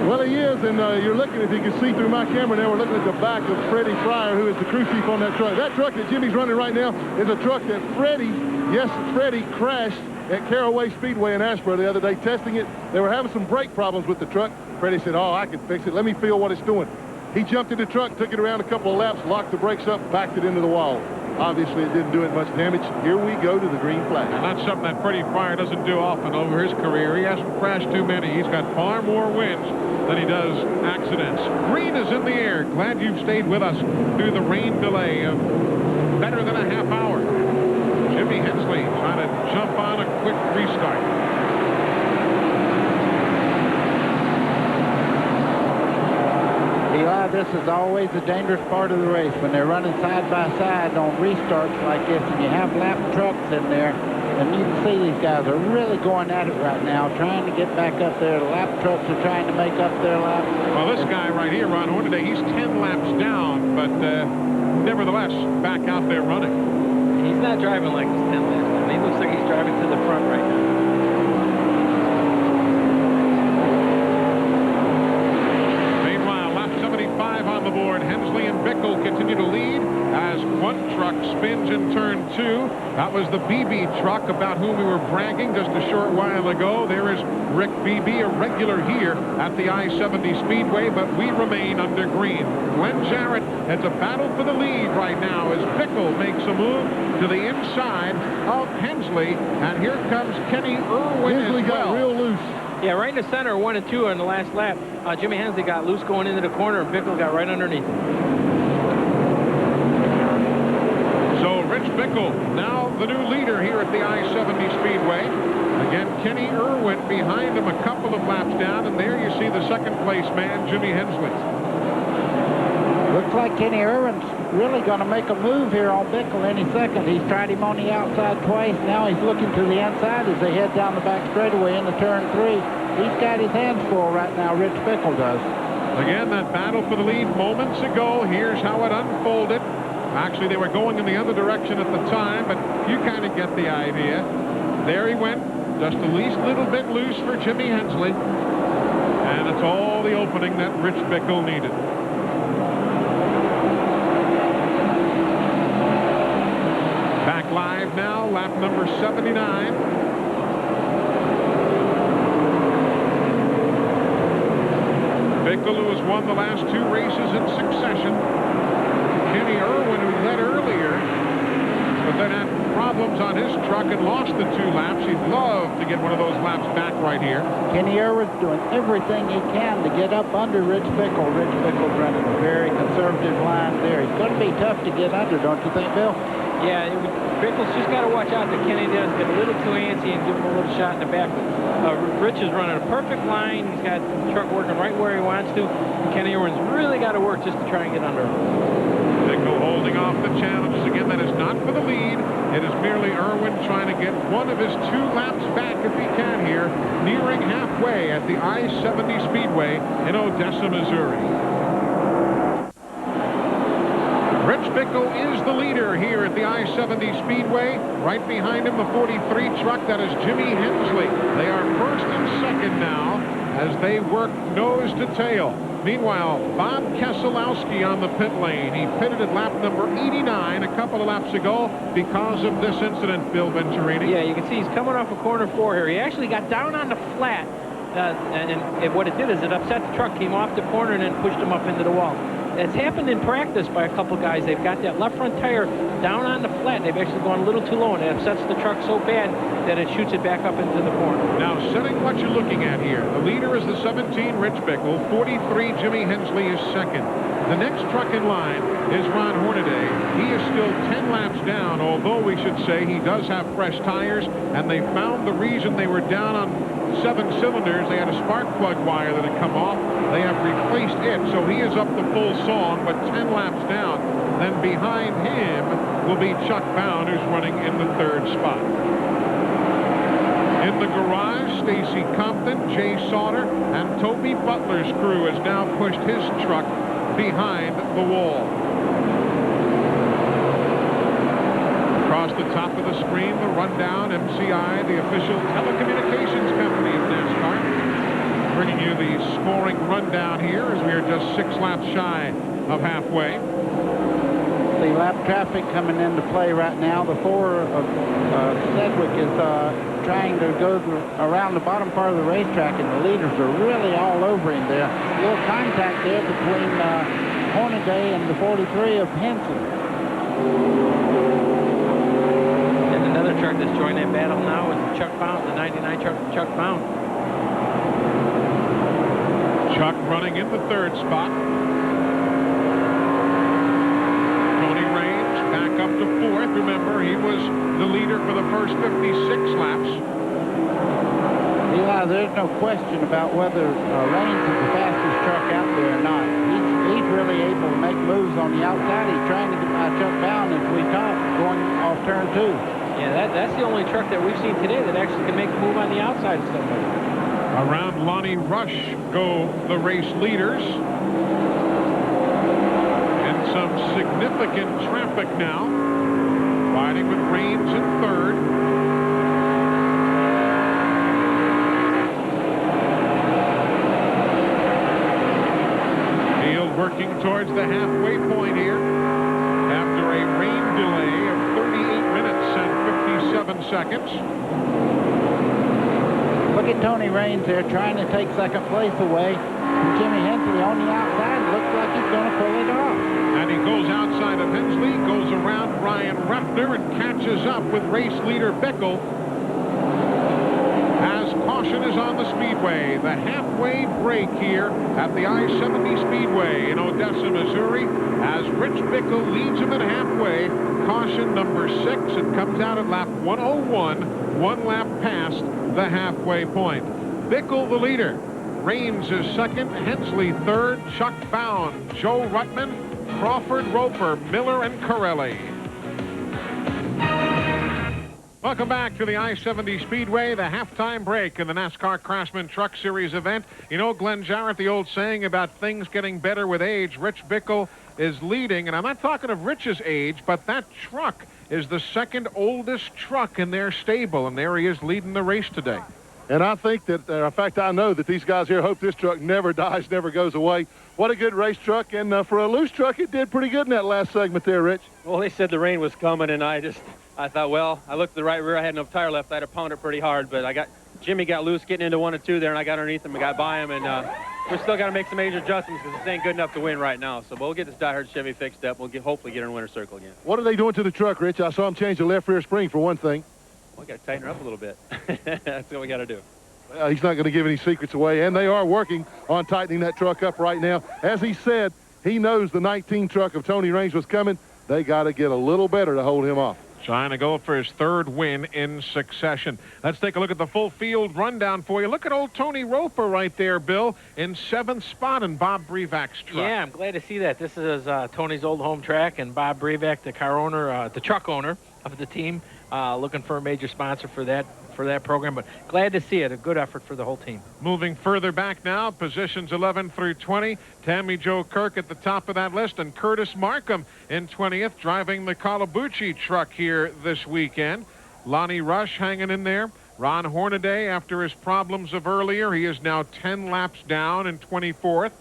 Well, he is, and you're looking, if you can see through my camera now, we're looking at the back of Freddie Fryer, who is the crew chief on that truck. That truck that Jimmy's running right now is a truck that Freddie crashed at Caraway Speedway in Asheboro the other day testing it. They were having some brake problems with the truck. Freddie said, "Oh, I can fix it. Let me feel what it's doing." He jumped in the truck, took it around a couple of laps, locked the brakes up, backed it into the wall. Obviously, it didn't do it much damage. Here we go to the green flag. And that's something that Freddie Fryer doesn't do often over his career. He hasn't crashed too many. He's got far more wins than he does accidents. Green is in the air. Glad you've stayed with us through the rain delay of better than a half hour. Jimmy Hensley trying to jump on a quick restart. Eli, this is always a dangerous part of the race when they're running side by side on restarts like this, and you have lap trucks in there, and you can see these guys are really going at it right now, trying to get back up there. The lap trucks are trying to make up their lap. Well, this guy right here, Ron Horn, today, he's 10 laps down, but nevertheless back out there running. He's not driving like he's 10 laps down. He looks like he's driving to the front right now. Meanwhile, lap 75 on the board. Hensley and Bickle continue to lead as one truck spins in turn 2. That was the BB truck about whom we were bragging just a short while ago. There is Rick Beebe, a regular here at the I-70 Speedway, but we remain under green. Glenn Jarrett has a battle for the lead right now as Bickle makes a move to the inside of Hensley, and here comes Kenny Irwin Hensley as well. got real loose. Yeah, right in the center, 1 and 2 on the last lap. Jimmy Hensley got loose going into the corner, and Bickle got right underneath him. So Rich Bickle, now the new leader here at the I-70 Speedway. Again, Kenny Irwin behind him a couple of laps down, and there you see the second place man, Jimmy Hensley. Looks like Kenny Irwin's really going to make a move here on Bickle any second. He's tried him on the outside twice. Now he's looking to the inside as they head down the back straightaway into turn 3. He's got his hands full right now, Rich Bickle does. Again, that battle for the lead moments ago. Here's how it unfolded. Actually, they were going in the other direction at the time, but you kind of get the idea. There he went, just the least little bit loose for Jimmy Hensley. And it's all the opening that Rich Bickle needed. Back live now, lap number 79. Bickle, who has won the last 2 races in succession. Kenny Irwin, who led earlier, but then had problems on his truck and lost the 2 laps. He'd love to get one of those laps back right here. Kenny Irwin's doing everything he can to get up under Rich Bickle. Rich Bickle's running a very conservative line there. It's going to be tough to get under, don't you think, Bill? Yeah, Bickle's just got to watch out that Kenny does get a little too antsy and give him a little shot in the back. But Rich is running a perfect line. He's got the truck working right where he wants to. And Kenny Irwin's really got to work just to try and get under him. Bickle holding off the challenges. Again, that is not for the lead. It is merely Irwin trying to get one of his 2 laps back if he can here, nearing halfway at the I-70 Speedway in Odessa, Missouri. Rich Bickle is the leader here at the I-70 Speedway. Right behind him, the 43 truck, that is Jimmy Hensley. They are first and second now as they work nose to tail. Meanwhile, Bob Keselowski on the pit lane. He pitted at lap number 89 a couple of laps ago because of this incident, Bill Venturini. Yeah, you can see he's coming off of corner 4 here. He actually got down on the flat, and what it did is it upset the truck, came off the corner, and then pushed him up into the wall. It's happened in practice by a couple guys. They've got that left front tire down on the flat. They've actually gone a little too low, and it upsets the truck so bad that it shoots it back up into the corner. Now, setting what you're looking at here, the leader is the 17, Rich Bickle. 43, Jimmy Hensley is second. The next truck in line is Ron Hornaday. He is still 10 laps down, although we should say he does have fresh tires, and they found the reason they were down on 7 cylinders. They had a spark plug wire that had come off. They have replaced it, so he is up to full song, but 10 laps down. Then behind him will be Chuck Bound, who's running in the 3rd spot. In the garage, Stacy Compton, Jay Sauter, and Toby Butler's crew has now pushed his truck behind the wall. Across the top of the screen, the rundown, MCI, the official telecommunications company of NASCAR, bringing you the scoring rundown here as we are just 6 laps shy of halfway. The lap traffic coming into play right now. The 4 of Sedgwick is trying to go around the bottom part of the racetrack, and the leaders are really all over him there. A little contact there between Hornaday and the 43 of Hensley. And another truck that's joined that battle now is Chuck Bound, the 99 truck, Chuck Bound. Chuck running in the 3rd spot. Tony Raines back up to 4th. Remember, he was the leader for the first 56 laps. Eli, there's no question about whether Raines is the fastest truck out there or not. He's really able to make moves on the outside. He's trying to get by Chuck Bound as we talk, going off turn 2. Yeah, that's the only truck that we've seen today that actually can make a move on the outside of somebody. Around Lonnie Rush go the race leaders. And some significant significant traffic now. Riding with Raines in third. Field working towards the halfway point here after a rain delay of 38 minutes and 57 seconds. Look at Tony Raines there trying to take second place away from Jimmy Hensley on the outside. Looks like he's going to pull it off. And he goes outside of Hensley, goes around Brian Ruffner and catches up with race leader Bickle. As caution is on the Speedway, the halfway break here at the I-70 Speedway in Odessa, Missouri, as Rich Bickle leads him at halfway. Caution number 6. It comes out at lap 101, 1 lap past the halfway point. Bickle the leader. Raines is second, Hensley third, Chuck Bound, Joe Ruttman, Crawford, Roper, Miller, and Corelli. Welcome back to the I-70 Speedway, the halftime break in the NASCAR Craftsman Truck Series event. You know, Glenn Jarrett, the old saying about things getting better with age, Rich Bickle is leading, and I'm not talking of Rich's age, but that truck is the second oldest truck in their stable, and there he is leading the race today. And I think that, in fact, I know that these guys here hope this truck never dies, never goes away. What a good race truck, and for a loose truck, it did pretty good in that last segment there, Rich. Well, they said the rain was coming, and I thought, well, I looked to the right rear. I had no tire left. I had to pound it pretty hard, but Jimmy got loose getting into 1 and 2 there, and I got underneath him and got by him, and we still got to make some major adjustments because this ain't good enough to win right now. So we'll get this diehard Chevy fixed up. We'll hopefully get her in winner's circle again. What are they doing to the truck, Rich? I saw them change the left rear spring for one thing. Well, we got to tighten her up a little bit. That's what we got to do. He's not going to give any secrets away, and they are working on tightening that truck up right now. As he said, he knows the 19 truck of Tony Raines was coming. They got to get a little better to hold him off. Trying to go for his third win in succession. Let's take a look at the full field rundown for you. Look at old Tony Roper right there, Bill, in 7th spot in Bob Brevac's truck. Yeah, I'm glad to see that. This is Tony's old home track, and Bob Brevac, the car owner, the truck owner of the team, looking for a major sponsor for that program, but glad to see it. A good effort for the whole team. Moving further back now, positions 11 through 20. Tammy Jo Kirk at the top of that list, and Curtis Markham in 20th, driving the Calabucci truck here this weekend. Lonnie Rush hanging in there. Ron Hornaday, after his problems of earlier, he is now 10 laps down in 24th.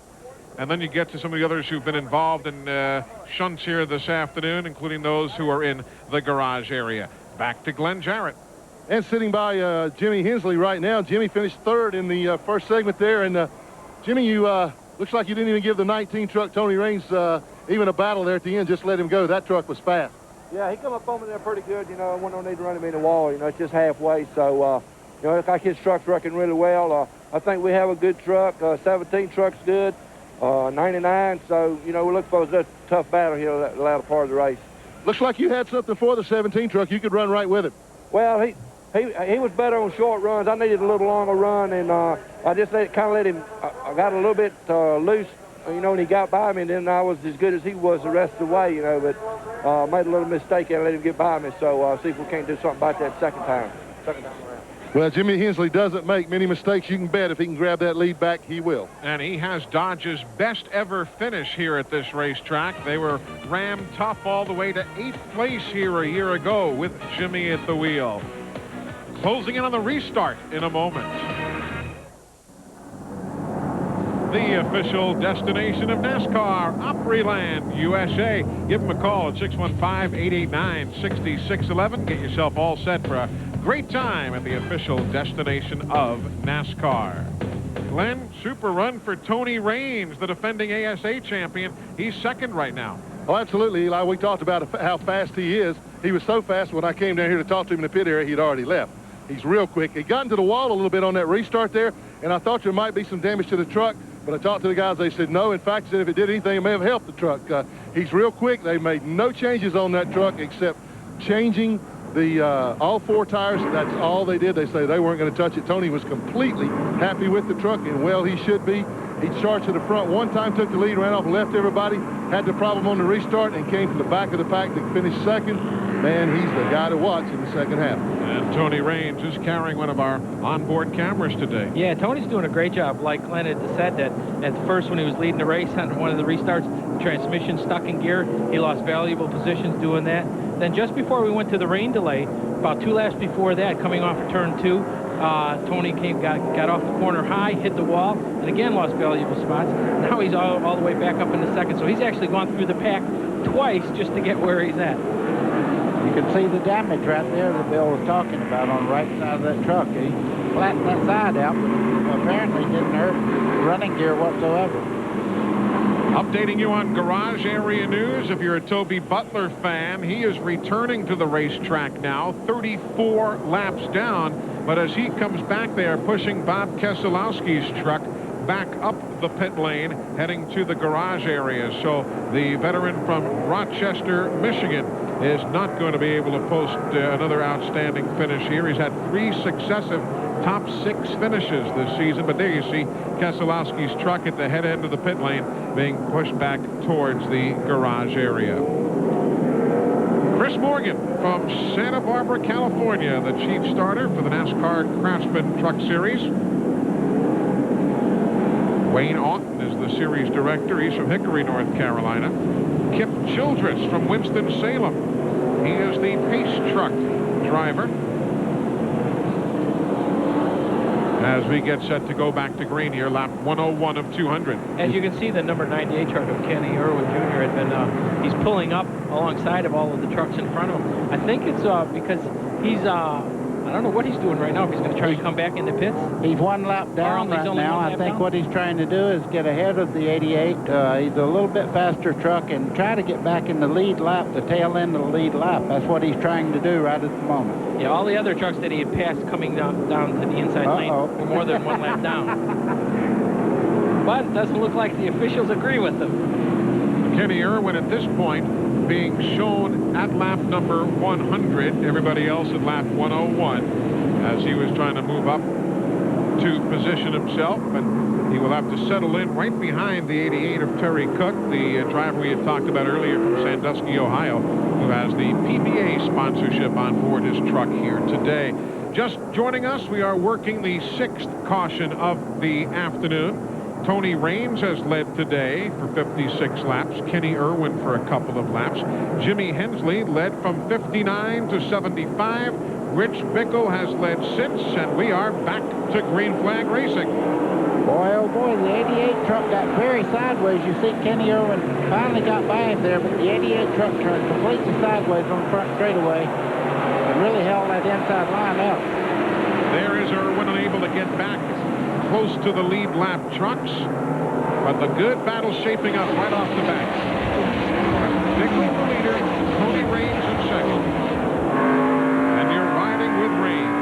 And then you get to some of the others who've been involved in shunts here this afternoon, including those who are in the garage area. Back to Glenn Jarrett. And sitting by Jimmy Hensley right now. Jimmy finished third in the first segment there. And Jimmy, you looks like you didn't even give the 19 truck Tony Raines even a battle there at the end. Just let him go. That truck was fast. Yeah, he come up on me there pretty good. You know, I don't need to run him in the wall. You know, it's just halfway. So, you know, I his truck's working really well. I think we have a good truck. 17 truck's good. 99. So, you know, we look for a tough battle here the latter part of the race. Looks like you had something for the 17 truck. You could run right with it. Well, he was better on short runs. I needed a little longer run, and I just let him. I got a little bit loose, you know, when he got by me, and then I was as good as he was the rest of the way, you know. But made a little mistake and let him get by me. So see if we can't do something about that second time around. Well, Jimmy Hensley doesn't make many mistakes. You can bet if he can grab that lead back, he will. And he has Dodge's best ever finish here at this racetrack. They were rammed tough all the way to 8th place here a year ago with Jimmy at the wheel. Closing in on the restart in a moment. The official destination of NASCAR, Opryland, USA. Give them a call at 615-889-6611. Get yourself all set for a great time at the official destination of NASCAR. Glenn, super run for Tony Raines, the defending ASA champion. He's second right now. Oh, absolutely, Eli. We talked about how fast he is. He was so fast when I came down here to talk to him in the pit area, he'd already left. He's real quick. He got into the wall a little bit on that restart there, and I thought there might be some damage to the truck, but I talked to the guys. They said no. In fact, if it did anything, it may have helped the truck. He's real quick. They made no changes on that truck except changing the all 4 tires. That's all they did. They say they weren't going to touch it. Tony was completely happy with the truck, and well, he should be. He charged to the front one time, took the lead, ran off and left everybody, had the problem on the restart, and came to the back of the pack to finish second. Man, he's the guy to watch in the second half. And Tony Raines is carrying one of our onboard cameras today. Yeah, Tony's doing a great job. Like Glenn had said, that at first when he was leading the race on one of the restarts, the transmission stuck in gear. He lost valuable positions doing that. Then just before we went to the rain delay, about 2 laps before that, coming off of turn 2, Tony got off the corner high, hit the wall, and again lost valuable spots. Now he's all the way back up in the second. So he's actually gone through the pack twice just to get where he's at. You can see the damage right there that Bill was talking about on the right side of that truck. He flattened that side out, but apparently didn't hurt running gear whatsoever. Updating you on garage area news. If you're a Toby Butler fan, he is returning to the racetrack now, 34 laps down. But as he comes back, they are pushing Bob Keselowski's truck back up the pit lane, heading to the garage area. So the veteran from Rochester, Michigan, is not going to be able to post another outstanding finish here. He's had 3 successive top 6 finishes this season, but there you see Keselowski's truck at the head end of the pit lane being pushed back towards the garage area. Chris Morgan from Santa Barbara, California, the chief starter for the NASCAR Craftsman Truck Series. Wayne Aughton is the series director. He's from Hickory, North Carolina. Kip Childress from Winston-Salem. He is the pace truck driver. As we get set to go back to green here, lap 101 of 200. As you can see, the number 98 truck of Kenny Irwin Jr. had been, he's pulling up alongside of all of the trucks in front of him. I think it's because he's, I don't know what he's doing right now. If he's going to try to come back in the pits. He's 1 lap down right now. I think what he's trying to do is get ahead of the 88. He's a little bit faster truck and try to get back in the lead lap, the tail end of the lead lap. That's what he's trying to do right at the moment. Yeah, all the other trucks that he had passed coming down to the inside lane were more than 1 lap down. But it doesn't look like the officials agree with him. Kenny Irwin at this point being shown at lap number 100. Everybody else at lap 101 as he was trying to move up to position himself, and he will have to settle in right behind the 88 of Terry Cook, the driver we had talked about earlier from Sandusky, Ohio, who has the PBA sponsorship on board his truck here today. Just joining us, we are working the 6th caution of the afternoon. Tony Raines has led today for 56 laps. Kenny Irwin for a couple of laps. Jimmy Hensley led from 59 to 75. Rich Bickle has led since, and we are back to green flag racing. Boy, oh boy, the 88 truck got very sideways. You see Kenny Irwin finally got by him there, but the 88 truck turned completely sideways on the front straightaway and really held that inside line up. There is Irwin unable to get back close to the lead lap trucks, but the good battle shaping up right off the bat. Bickle the leader, Tony Raines in second, and you're riding with Raines.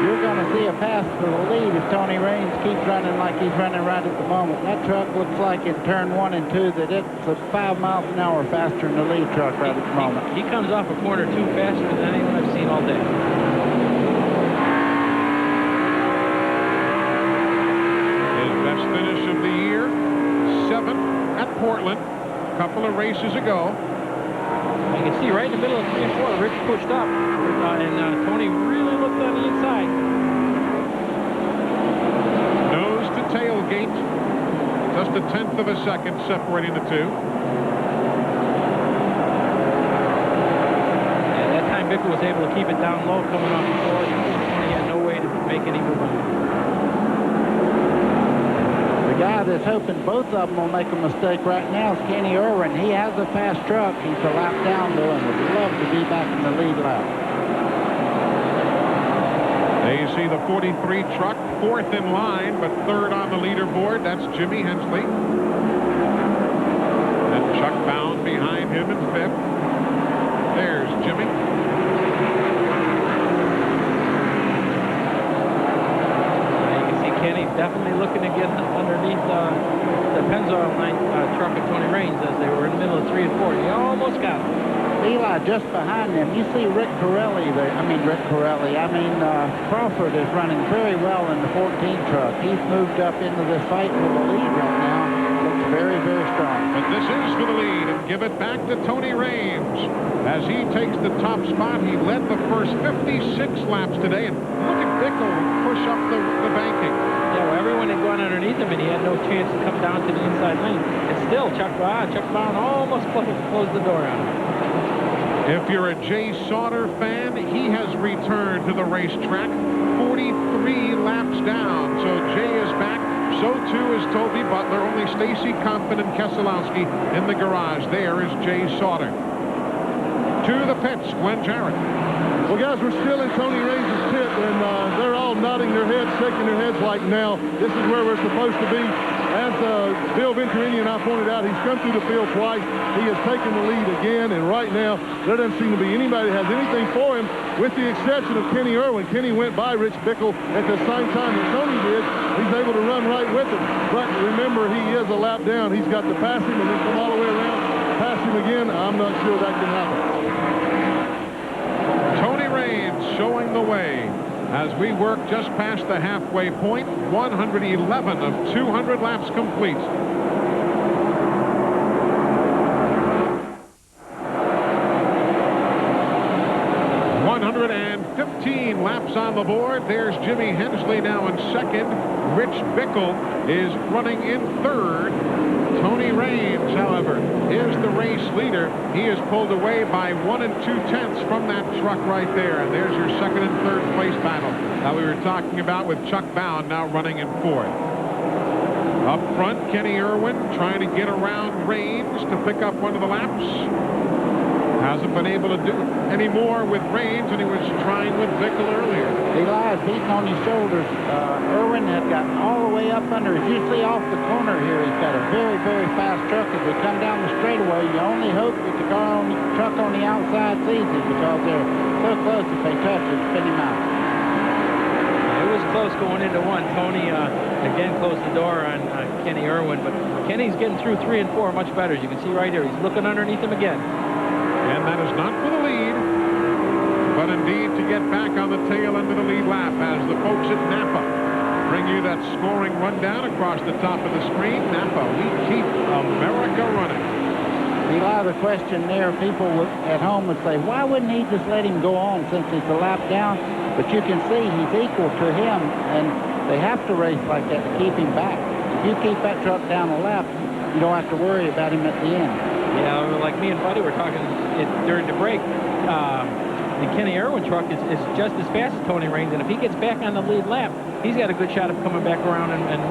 You're going to see a pass for the lead if Tony Raines keeps running like he's running right at the moment. That truck looks like in turn 1 and 2 that it's 5 miles an hour faster than the lead truck right at the moment. He comes off a corner 2 faster than anyone I've seen all day. Finish of the year, 7th at Portland, a couple of races ago. You can see right in the middle of 3 and 4, Rich pushed up, and Tony really looked on the inside. Nose to tailgate, just a 1/10 of a second separating the two. And that time Bickle was able to keep it down low coming off the floor. Tony had no way to make any movement. The guy that's hoping both of them will make a mistake right now is Kenny Irwin. He has a fast truck. He's a lap down though and would love to be back in the lead lap. There you see the 43 truck, 4th in line, but 3rd on the leaderboard. That's Jimmy Hensley. And Chuck Bound behind him in 5th. There's Jimmy. Kenny definitely looking to get underneath the Pennzoil line truck of Tony Raines as they were in the middle of 3 and 4. He almost got him. Eli just behind them. You see Rick Corelli there. Crawford is running very well in the 14 truck. He's moved up into this fight for the lead right now. Looks very, very strong. But this is for the lead, and give it back to Tony Raines. As he takes the top spot, he led the first 56 laps today, and look at Bickle push up the banking. Yeah, well, everyone had gone underneath him, and he had no chance to come down to the inside lane. And still, Chuck Brown almost closed the door on him. If you're a Jay Sauter fan, he has returned to the racetrack 43 laps down. So Jay is back. So too is Toby Butler. Only Stacy Compton and Keselowski in the garage. There is Jay Sauter. To the pits, Glenn Jarrett. Well, guys, we're still in Tony Raines' pit, and they're all nodding their heads, shaking their heads like, now, this is where we're supposed to be. As Bill Venturini and I pointed out, he's come through the field twice. He has taken the lead again, and right now, there doesn't seem to be anybody that has anything for him, with the exception of Kenny Irwin. Kenny went by Rich Bickle at the same time that Tony did. He's able to run right with him. But remember, he is a lap down. He's got to pass him and then come all the way around, pass him again. I'm not sure that can happen. Tony Raines showing the way as we work just past the halfway point. 111 of 200 laps complete. .115 laps on the board. There's Jimmy Hensley now in second. Rich Bickle is running in third. Tony Raines, however, is the race leader. He is pulled away by 1 2/10 from that truck right there. And there's your second and third place battle that we were talking about, with Chuck Bound now running in fourth. Up front, Kenny Irwin trying to get around Raines to pick up one of the laps. Hasn't been able to do it anymore with Raines, and he was trying with Bickle earlier. Eli beating on his shoulders. Irwin had gotten all the way up under. As you see off the corner here, he's got a very, very fast truck. As they come down the straightaway, you only hope that the truck on the outside's easy, because they're so close if they touch it, spin him out. It was close going into one. Tony again closed the door on Kenny Irwin, but Kenny's getting through 3 and 4 much better. As you can see right here, he's looking underneath him again. And that is not for the lead, but indeed to get back on the tail end of the lead lap, as the folks at Napa bring you that scoring rundown across the top of the screen. Napa, we keep America running. Eli, the question there, people at home would say, why wouldn't he just let him go on since he's a lap down? But you can see he's equal to him, and they have to race like that to keep him back. If you keep that truck down a lap, you don't have to worry about him at the end. Yeah, like me and Buddy were talking during the break. The Kenny Irwin truck is just as fast as Tony Raines, and if he gets back on the lead lap, he's got a good shot of coming back around and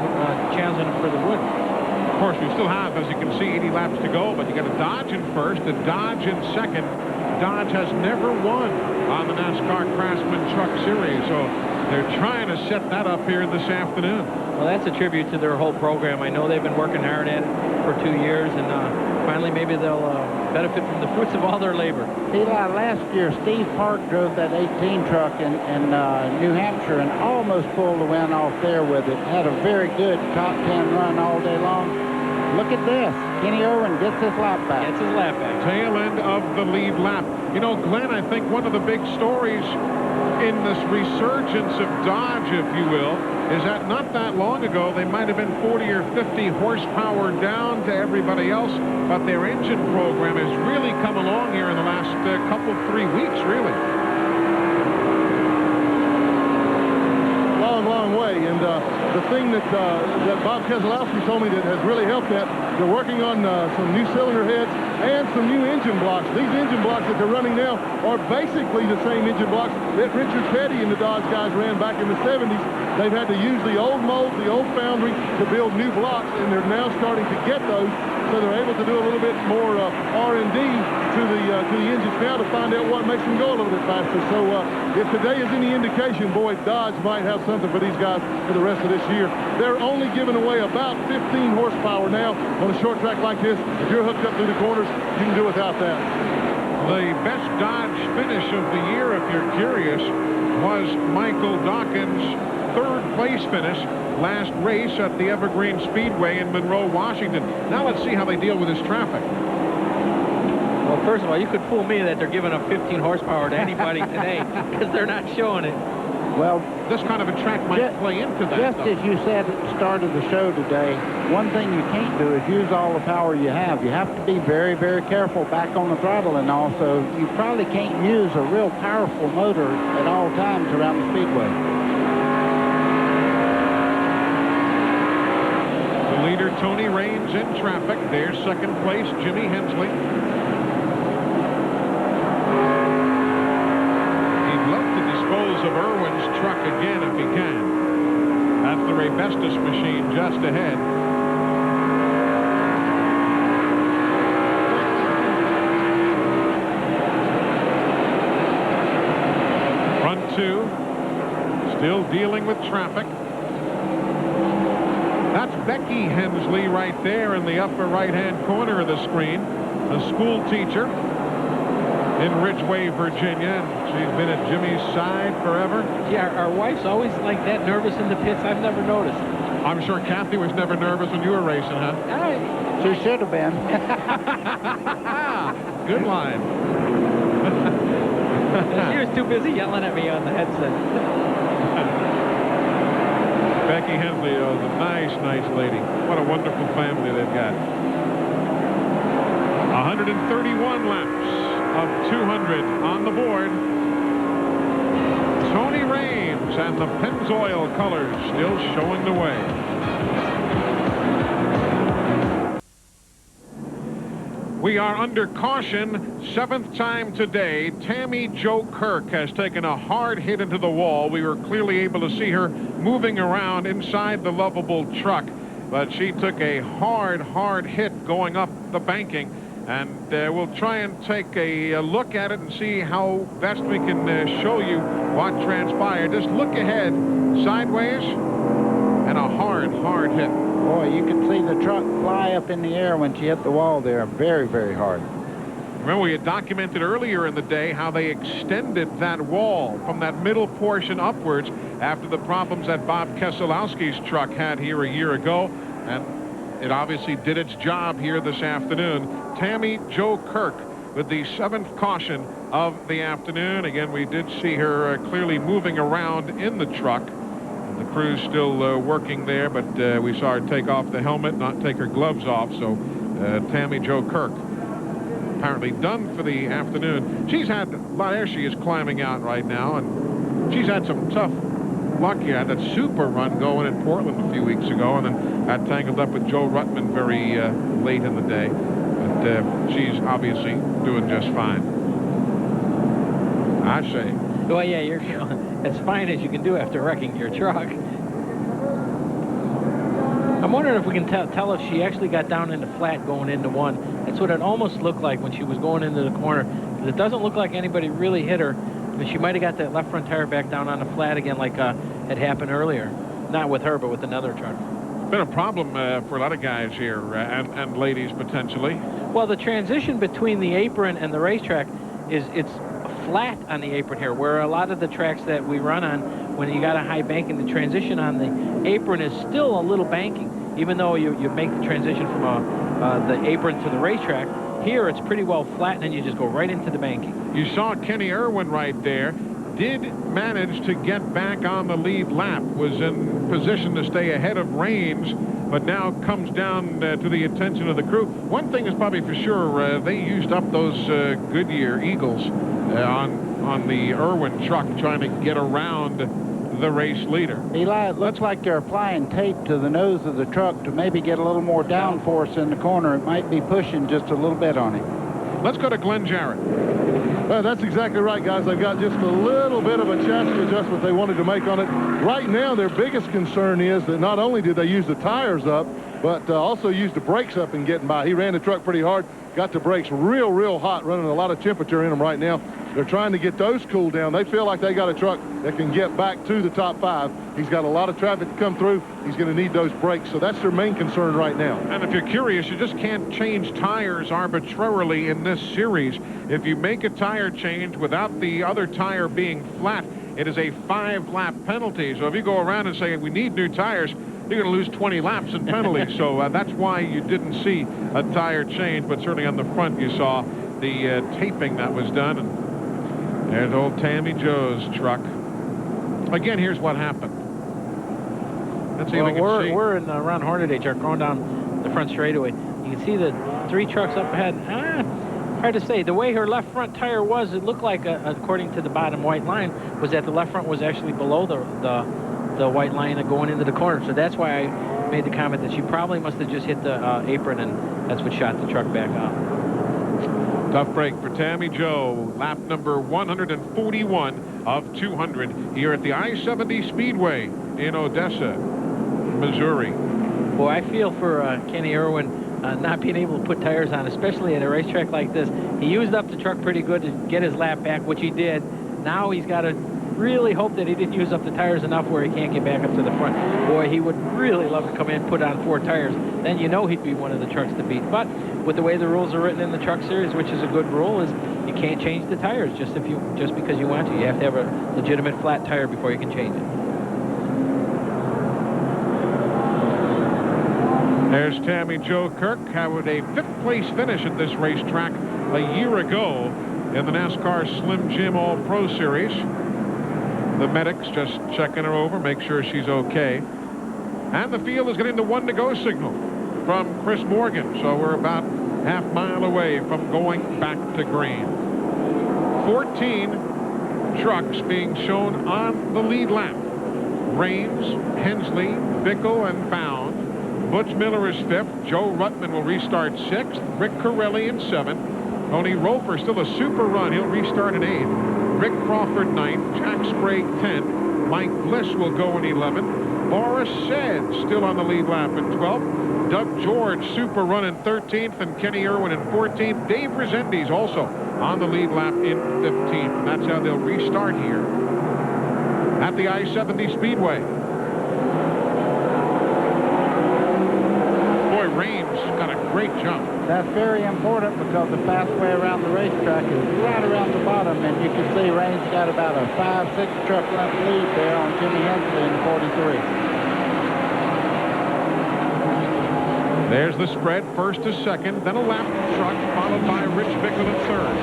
challenging him for the win. Of course, we still have, as you can see, 80 laps to go, but you got a Dodge in first, a Dodge in second. Dodge has never won on the NASCAR Craftsman Truck Series, so they're trying to set that up here this afternoon. Well, that's a tribute to their whole program. I know they've been working hard at it for 2 years, and finally maybe they'll benefit from the fruits of all their labor. Eli, last year, Steve Park drove that 18 truck in New Hampshire and almost pulled the win off there with it. Had a very good top 10 run all day long. Look at this. Kenny Irwin gets his lap back. Gets his lap back. Tail end of the lead lap. You know, Glenn, I think one of the big stories in this resurgence of Dodge, if you will, is that not that long ago, they might have been 40 or 50 horsepower down to everybody else, but their engine program has really come along here in the last couple, 3 weeks, really. Long way, and the thing that Bob Keselowski told me that has really helped that, they're working on some new cylinder heads and some new engine blocks. These engine blocks that they're running now are basically the same engine blocks that Richard Petty and the Dodge guys ran back in the 70s. They've had to use the old molds, the old foundry, to build new blocks, and they're now starting to get those, so they're able to do a little bit more R&D to the engines now to find out what makes them go a little bit faster. So if today is any indication, boy, Dodge might have something for these guys for the rest of this year. They're only giving away about 15 horsepower now on a short track like this. If you're hooked up through the corners, you can do without that. The best Dodge finish of the year, if you're curious, was Michael Dawkins' third-place finish last race at the Evergreen Speedway in Monroe, Washington. Now let's see how they deal with this traffic. Well, first of all, you could fool me that they're giving up 15 horsepower to anybody today, because they're not showing it. Well, this kind of a track might play into that. Just as you said at the start of the show today, one thing you can't do is use all the power you have. You have to be very, very careful back on the throttle, and also you probably can't use a real powerful motor at all times around the speedway. The leader, Tony Raines, in traffic. There's second place, Jimmy Hensley. Of Irwin's truck again if he can. That's the Ray Bestis machine just ahead. Front two, still dealing with traffic. That's Becky Hensley right there in the upper right-hand corner of the screen. A school teacher in Ridgeway, Virginia. She's been at Jimmy's side forever. Yeah, our wife's always like that, nervous in the pits. I've never noticed. I'm sure Kathy was never nervous when you were racing, huh? She should have been. Good line. She was too busy yelling at me on the headset. Becky Hensley is a nice, nice lady. What a wonderful family they've got. 131 laps of 200 on the board. Tony Raines and the Pennzoil colors still showing the way. We are under caution. Seventh time today. Tammy Jo Kirk has taken a hard hit into the wall. We were clearly able to see her moving around inside the lovable truck, but she took a hard hit going up the banking. And we'll try and take a look at it and see how best we can show you what transpired. Just look ahead, sideways, and a hard hit. Boy, you could see the truck fly up in the air when she hit the wall there. Very, very hard. Remember, we had documented earlier in the day how they extended that wall from that middle portion upwards after the problems that Bob Keselowski's truck had here a year ago. And it obviously did its job here this afternoon. Tammy Jo Kirk with the 7th caution of the afternoon. Again, we did see her clearly moving around in the truck. The crew's still working there, but we saw her take off the helmet, not take her gloves off. So Tammy Jo Kirk apparently done for the afternoon. She's had, there she is climbing out right now, and she's had some tough luck here. Had that super run going in Portland a few weeks ago, and then got tangled up with Joe Ruttman very late in the day. But she's obviously doing just fine, I say. Well, yeah, you're as fine as you can do after wrecking your truck. I'm wondering if we can tell if she actually got down into flat going into one. That's what it almost looked like when she was going into the corner. It doesn't look like anybody really hit her. But she might have got that left front tire back down on the flat again like had happened earlier. Not with her, but with another truck. Been a problem for a lot of guys here, and ladies potentially. Well, the transition between the apron and the racetrack it's flat on the apron here, where a lot of the tracks that we run on, when you got a high banking, the transition on the apron is still a little banking, even though you make the transition from the apron to the racetrack. Here, it's pretty well flat, and then you just go right into the banking. You saw Kenny Irwin right there. Did manage to get back on the lead lap, was in position to stay ahead of Raines, but now comes down to the attention of the crew. One thing is probably for sure, they used up those Goodyear Eagles on the Irwin truck trying to get around the race leader. Eli, it looks like they're applying tape to the nose of the truck to maybe get a little more downforce in the corner. It might be pushing just a little bit on him. Let's go to Glenn Jarrett. Well, that's exactly right, guys. They've got just a little bit of a chassis adjustment they wanted to make on it. Right now, their biggest concern is that not only did they use the tires up, but also used the brakes up in getting by. He ran the truck pretty hard, got the brakes real hot, running a lot of temperature in them right now. They're trying to get those cooled down. They feel like they got a truck that can get back to the top 5. He's got a lot of traffic to come through. He's going to need those brakes. So that's their main concern right now. And if you're curious, you just can't change tires arbitrarily in this series. If you make a tire change without the other tire being flat, it is a 5-lap penalty. So if you go around and say, we need new tires, you're going to lose 20 laps in penalties. So that's why you didn't see a tire change. But certainly on the front, you saw the taping that was done. And there's old Tammy Jo's truck. Again, here's what happened. Let's see if we can see. We're in around Hornaday truck going down the front straightaway. You can see the 3 trucks up ahead. Hard to say. The way her left front tire was, it looked like, according to the bottom white line, was that the left front was actually below the white line going into the corner. So that's why I made the comment that she probably must have just hit the apron, and that's what shot the truck back out. Tough break for Tammy Jo. Lap number 141 of 200 here at the I-70 Speedway in Odessa, Missouri. Boy, I feel for Kenny Irwin not being able to put tires on, especially at a racetrack like this. He used up the truck pretty good to get his lap back, which he did. Now he's got to really hope that he didn't use up the tires enough where he can't get back up to the front. Boy, he would really love to come in and put on 4 tires. Then you know he'd be one of the trucks to beat. But with the way the rules are written in the truck series, which is a good rule, is you can't change the tires just because you want to. You have to have a legitimate flat tire before you can change it. There's Tammy Jo Kirk, had a 5th place finish at this racetrack a year ago in the NASCAR Slim Jim All Pro Series. The medics just checking her over, make sure she's okay. And the field is getting the 1 to go signal from Chris Morgan. So we're about half mile away from going back to green. 14 trucks being shown on the lead lap. Raines, Hensley, Bickle, and Found. Butch Miller is 5th. Joe Ruttman will restart 6th. Rick Corelli in 7th. Tony Roper still a super run. He'll restart in 8th. Rick Crawford 9th. Jack Sprague 10th. Mike Bliss will go in 11th. Boris Said still on the lead lap in 12th. Doug George super run in 13th, and Kenny Irwin in 14th. Dave Resendiz also on the lead lap in 15th. And that's how they'll restart here at the I-70 Speedway. Boy, Raines got a great jump. That's very important because the fast way around the racetrack is right around the bottom, and you can see Raines got about a 5-6 truck length lead there on Jimmy Hensley in 43. There's the spread, 1st to 2nd, then a lap truck, followed by Rich Bickle in 3rd.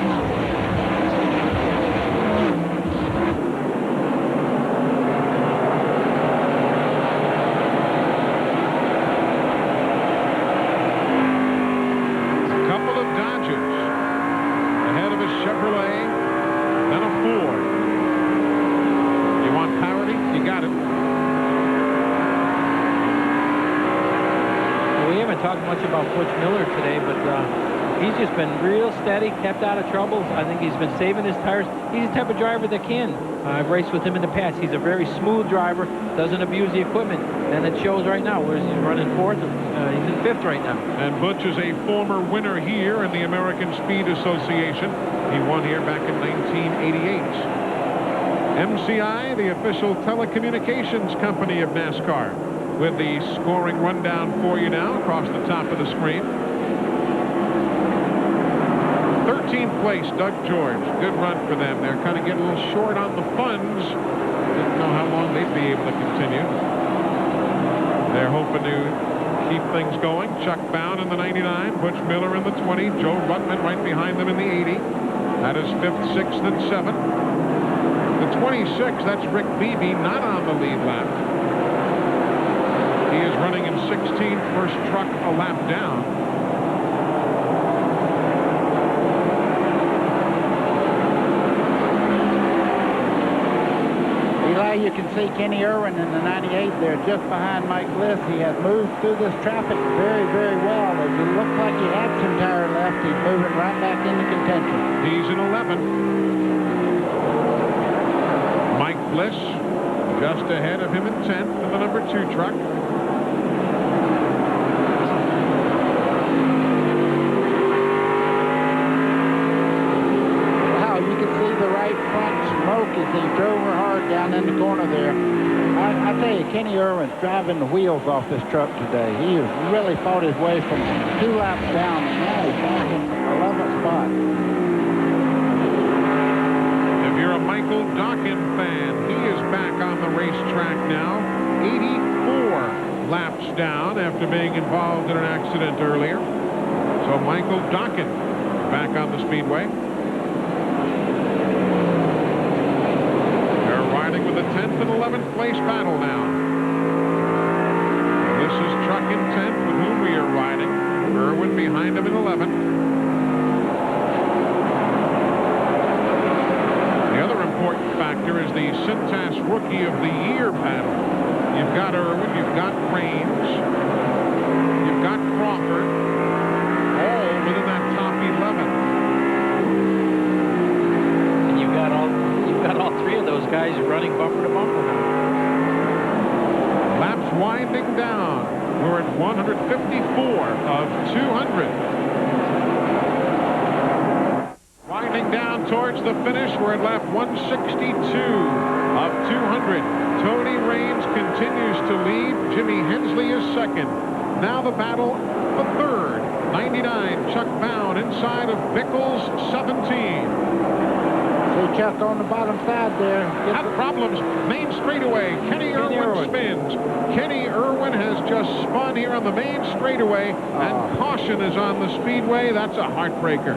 Talked much about Butch Miller today, but he's just been real steady, kept out of troubles. I think he's been saving his tires. He's the type of driver that can. I've raced with him in the past. He's a very smooth driver, doesn't abuse the equipment, and it shows right now. Where he's running 4th, he's in 5th right now. And Butch is a former winner here in the American Speed Association. He won here back in 1988. MCI, the official telecommunications company of NASCAR, with the scoring rundown for you now across the top of the screen. 13th place, Doug George. Good run for them. They're kind of getting a little short on the funds. Didn't know how long they'd be able to continue. They're hoping to keep things going. Chuck Bound in the 99, Butch Miller in the 20, Joe Ruttman right behind them in the 80. That is 5th, 6th, and 7th. The 26, that's Rick Beebe, not on the lead lap. He is running in 16th, first truck a lap down. Eli, you can see Kenny Irwin in the 98 there just behind Mike Bliss. He has moved through this traffic very, very well. As it looked like he had some tire left, he's moving right back into contention. He's in 11th. Mike Bliss just ahead of him in 10th in the number 2 truck. As he drove her hard down in the corner there. I tell you, Kenny Irwin's driving the wheels off this truck today. He has really fought his way from 2 laps down, and now he's back in 11th spot. If you're a Michael Dockin fan, he is back on the racetrack now. 84 laps down after being involved in an accident earlier. So Michael Dockin back on the speedway. With a 10th and 11th place battle now. This is truck in 10th with whom we are riding. Irwin behind him in 11th. The other important factor is the Cintas Rookie of the Year battle. You've got Irwin, you've got Raines, you've got Crawford, all within that top 11. And you've got all three of those guys running bumper to bumper now. Laps winding down. We're at 154 of 200. Winding down towards the finish, we're at lap 162 of 200. Tony Raines continues to lead. Jimmy Hensley is second. Now the battle for third. 99, Chuck Bound inside of Bickle's 17. See Chuck on the bottom side there. Have problems. Main straightaway. Kenny Irwin spins. Kenny Irwin has just spun here on the main straightaway, and caution is on the Speedway. That's a heartbreaker.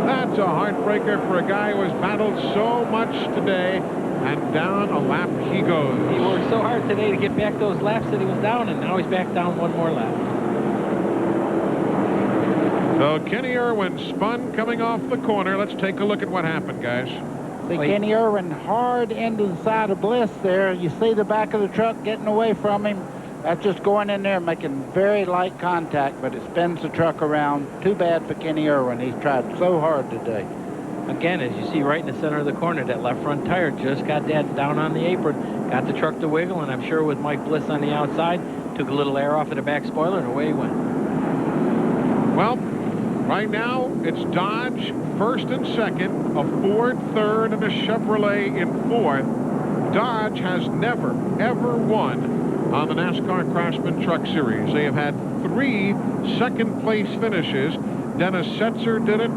That's a heartbreaker for a guy who has battled so much today, and down a lap he goes. He worked so hard today to get back those laps that he was down, and now he's back down one more lap. So Kenny Irwin spun coming off the corner. Let's take a look at what happened, guys. See Kenny Irwin hard into the side of Bliss there. You see the back of the truck getting away from him. That's just going in there making very light contact, but it spins the truck around. Too bad for Kenny Irwin. He's tried so hard today. Again, as you see right in the center of the corner, that left front tire just got that down on the apron, got the truck to wiggle, and I'm sure with Mike Bliss on the outside, took a little air off of the back spoiler, and away he went. Well, right now, it's Dodge first and second, a Ford third, and a Chevrolet in fourth. Dodge has never, ever won on the NASCAR Craftsman Truck Series. They have had 3 second-place finishes. Dennis Setzer did it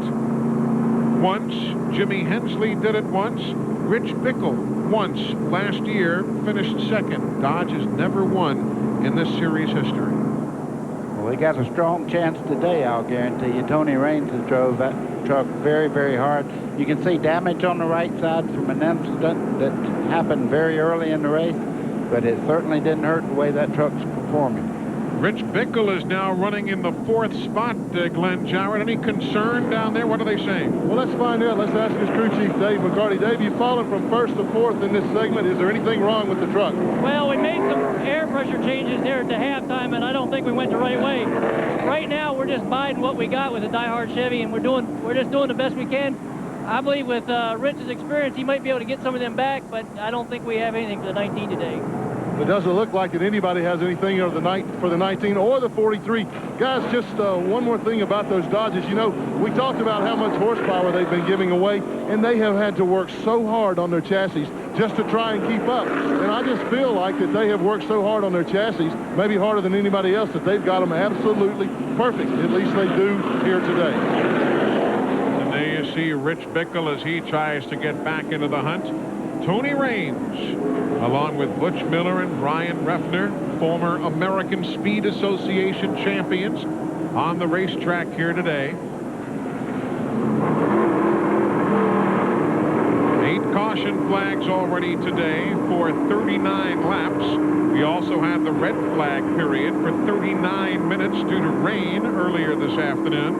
once. Jimmy Hensley did it once. Rich Bickle once last year finished second. Dodge has never won in this series history. Well, we got a strong chance today, I'll guarantee you. Tony Raines has drove that truck very, very hard. You can see damage on the right side from an incident that happened very early in the race, but it certainly didn't hurt the way that truck's performing. Rich Bickle is now running in the 4th spot, Glenn Jarrett. Any concern down there? What are they saying? Well, let's find out. Let's ask his crew chief, Dave McCarty. Dave, you've fallen from 1st to 4th in this segment. Is there anything wrong with the truck? Well, we made some air pressure changes there at the halftime, and I don't think we went the right way. Right now, we're just biding what we got with a diehard Chevy, and we're just doing the best we can. I believe with Rich's experience, he might be able to get some of them back, but I don't think we have anything for the 19 today. It doesn't look like that anybody has anything for the 19 or the 43. Guys, just one more thing about those Dodges. You know, we talked about how much horsepower they've been giving away, and they have had to work so hard on their chassis just to try and keep up. And I just feel like that they have worked so hard on their chassis, maybe harder than anybody else, that they've got them absolutely perfect. At least they do here today. And there you see Rich Bickle as he tries to get back into the hunt. Tony Raines, along with Butch Miller and Brian Refner, former American Speed Association champions, on the racetrack here today. 8 caution flags already today for 39 laps. We also had the red flag period for 39 minutes due to rain earlier this afternoon.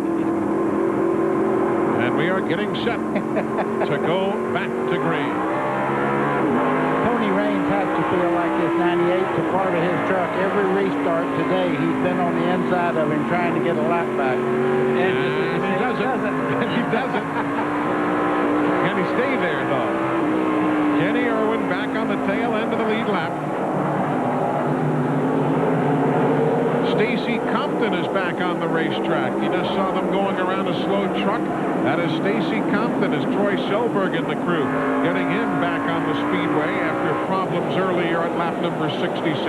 And we are getting set to go back to green. Tony Raines has to feel like this 98's a part of his truck. Every restart today, he's been on the inside of him trying to get a lap back. And he doesn't. He doesn't. Can he stay there, though? Kenny Irwin back on the tail end of the lead lap. Stacy Compton is back on the racetrack. You just saw them going around a slow truck. That is Stacy Compton as Troy Selberg and the crew getting him back on the Speedway after problems earlier at lap number 66.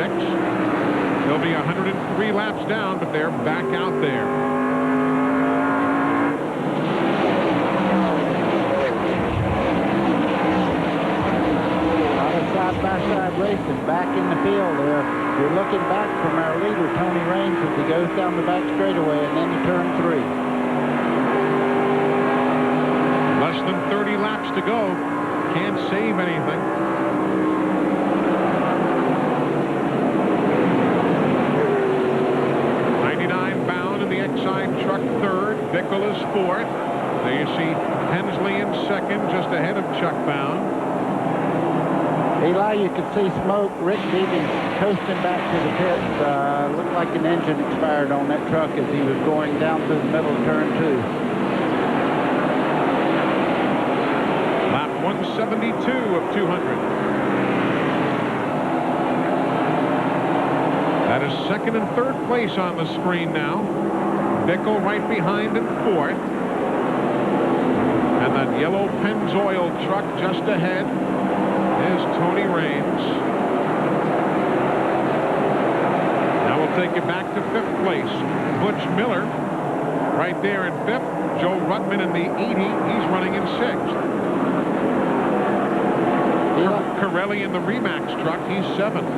They'll be 103 laps down, but they're back out there. Side-by-side racing back in the field there. You're looking back from our leader, Tony Raines, as he goes down the back straightaway and into turn 3. Less than 30 laps to go. Can't save anything. ahead of Chuck Bound. Eli, you could see smoke. Rick Beebe's coasting back to the pits. Looked like an engine expired on that truck as he was going down through the middle of turn 2. Lap 172 of 200. That is second and third place on the screen now. Bickle right behind in fourth. And that yellow Pennzoil truck just ahead is Tony Raines. Now we'll take you back to fifth place. Butch Miller right there in fifth. Joe Ruttman in the 80. He's running in sixth. Corelli in the Remax truck. He's seventh.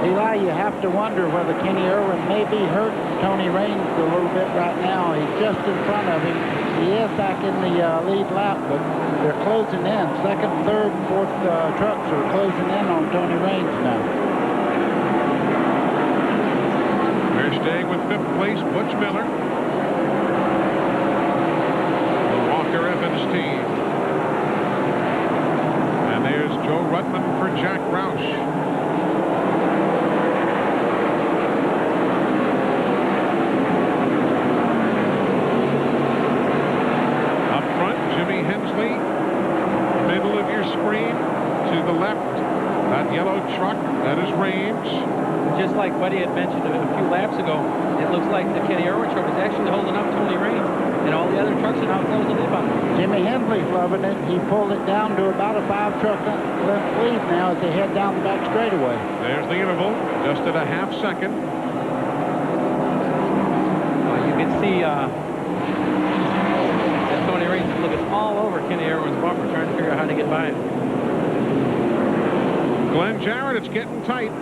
Eli, you have to wonder whether Kenny Irwin may be hurt Tony Raines a little bit right now. He's just in front of him. He is back in the lead lap, but they're closing in. Second, third, fourth trucks are closing in on Tony Raines now. We're staying with fifth place, Butch Miller. The Walker Evans team. And there's Joe Ruttman for Jack Roush. Middle of your screen to the left, that yellow truck, that is Raines. Just like Buddy had mentioned a few laps ago, it looks like the Kenny Irwin truck is actually holding up Tony Raines, and all the other trucks are now closing in on him. Jimmy Hensley's loving it. He pulled it down to about a 5-truck left lead now as they head down the back straightaway. There's the interval, just at a half second. You can see Tony Raines is looking all over Kenny Irwin's bumper, trying to figure out how to get by him. Glenn Jarrett, it's getting tight.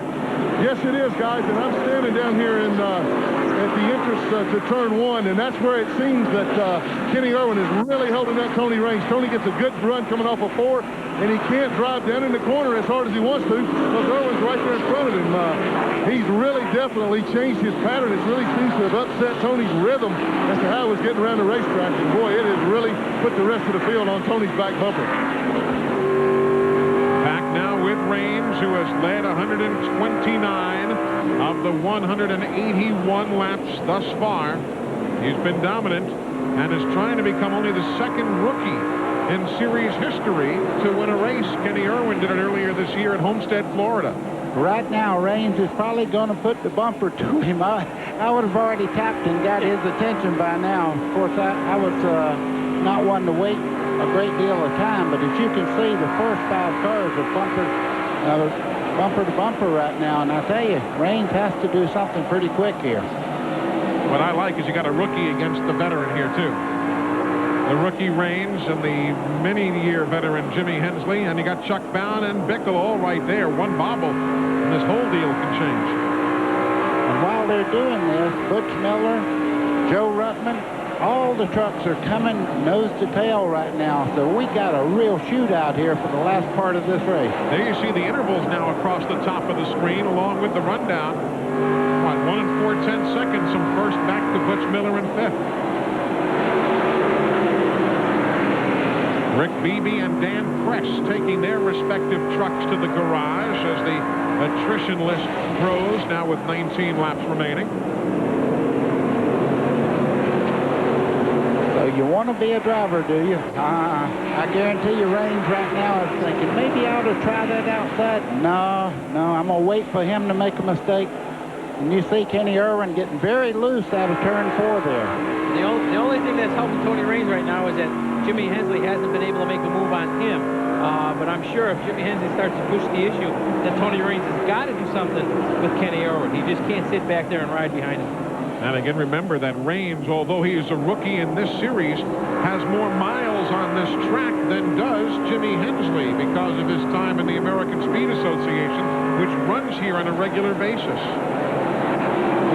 Yes, it is, guys, and I'm standing down here in at the entrance to turn 1, and that's where it seems that Kenny Irwin is really holding up Tony Raines. Tony gets a good run coming off of 4, and he can't drive down in the corner as hard as he wants to because Irwin's right there in front of him. He's really definitely changed his pattern. It really seems to have upset Tony's rhythm as to how he was getting around the racetrack, and boy, it has really put the rest of the field on Tony's back bumper. With Raines, who has led 129 of the 181 laps thus far. He's been dominant and is trying to become only the second rookie in series history to win a race. Kenny Irwin did it earlier this year at Homestead, Florida. Right now, Raines is probably going to put the bumper to him. I would have already tapped and got his attention by now. Of course, I was not one to wait a great deal of time, but as you can see, the first 5 cars are bumper to bumper right now, and I tell you, Raines has to do something pretty quick here. What I like is you got a rookie against the veteran here too. The rookie Raines and the many-year veteran Jimmy Hensley, and you got Chuck Bound and Bickle all right there. One bobble, and this whole deal can change. And while they're doing this, Butch Miller, Joe Ruttman, all the trucks are coming nose to tail right now, so we got a real shootout here for the last part of this race. There you see the intervals now across the top of the screen, along with the rundown. What, 1 and 4/10 seconds from first back to Butch Miller in fifth. Rick Beebe and Dan Press taking their respective trucks to the garage as the attrition list grows, now with 19 laps remaining. So you want to be a driver, do you? I guarantee you Raines right now is thinking, maybe I ought to try that outside. No, I'm going to wait for him to make a mistake. And you see Kenny Irwin getting very loose out of turn 4 there. The only thing that's helping Tony Raines right now is that Jimmy Hensley hasn't been able to make a move on him. But I'm sure if Jimmy Hensley starts to push the issue, then Tony Raines has got to do something with Kenny Irwin. He just can't sit back there and ride behind him. And again, remember that Raines, although he is a rookie in this series, has more miles on this track than does Jimmy Hensley because of his time in the American Speed Association, which runs here on a regular basis.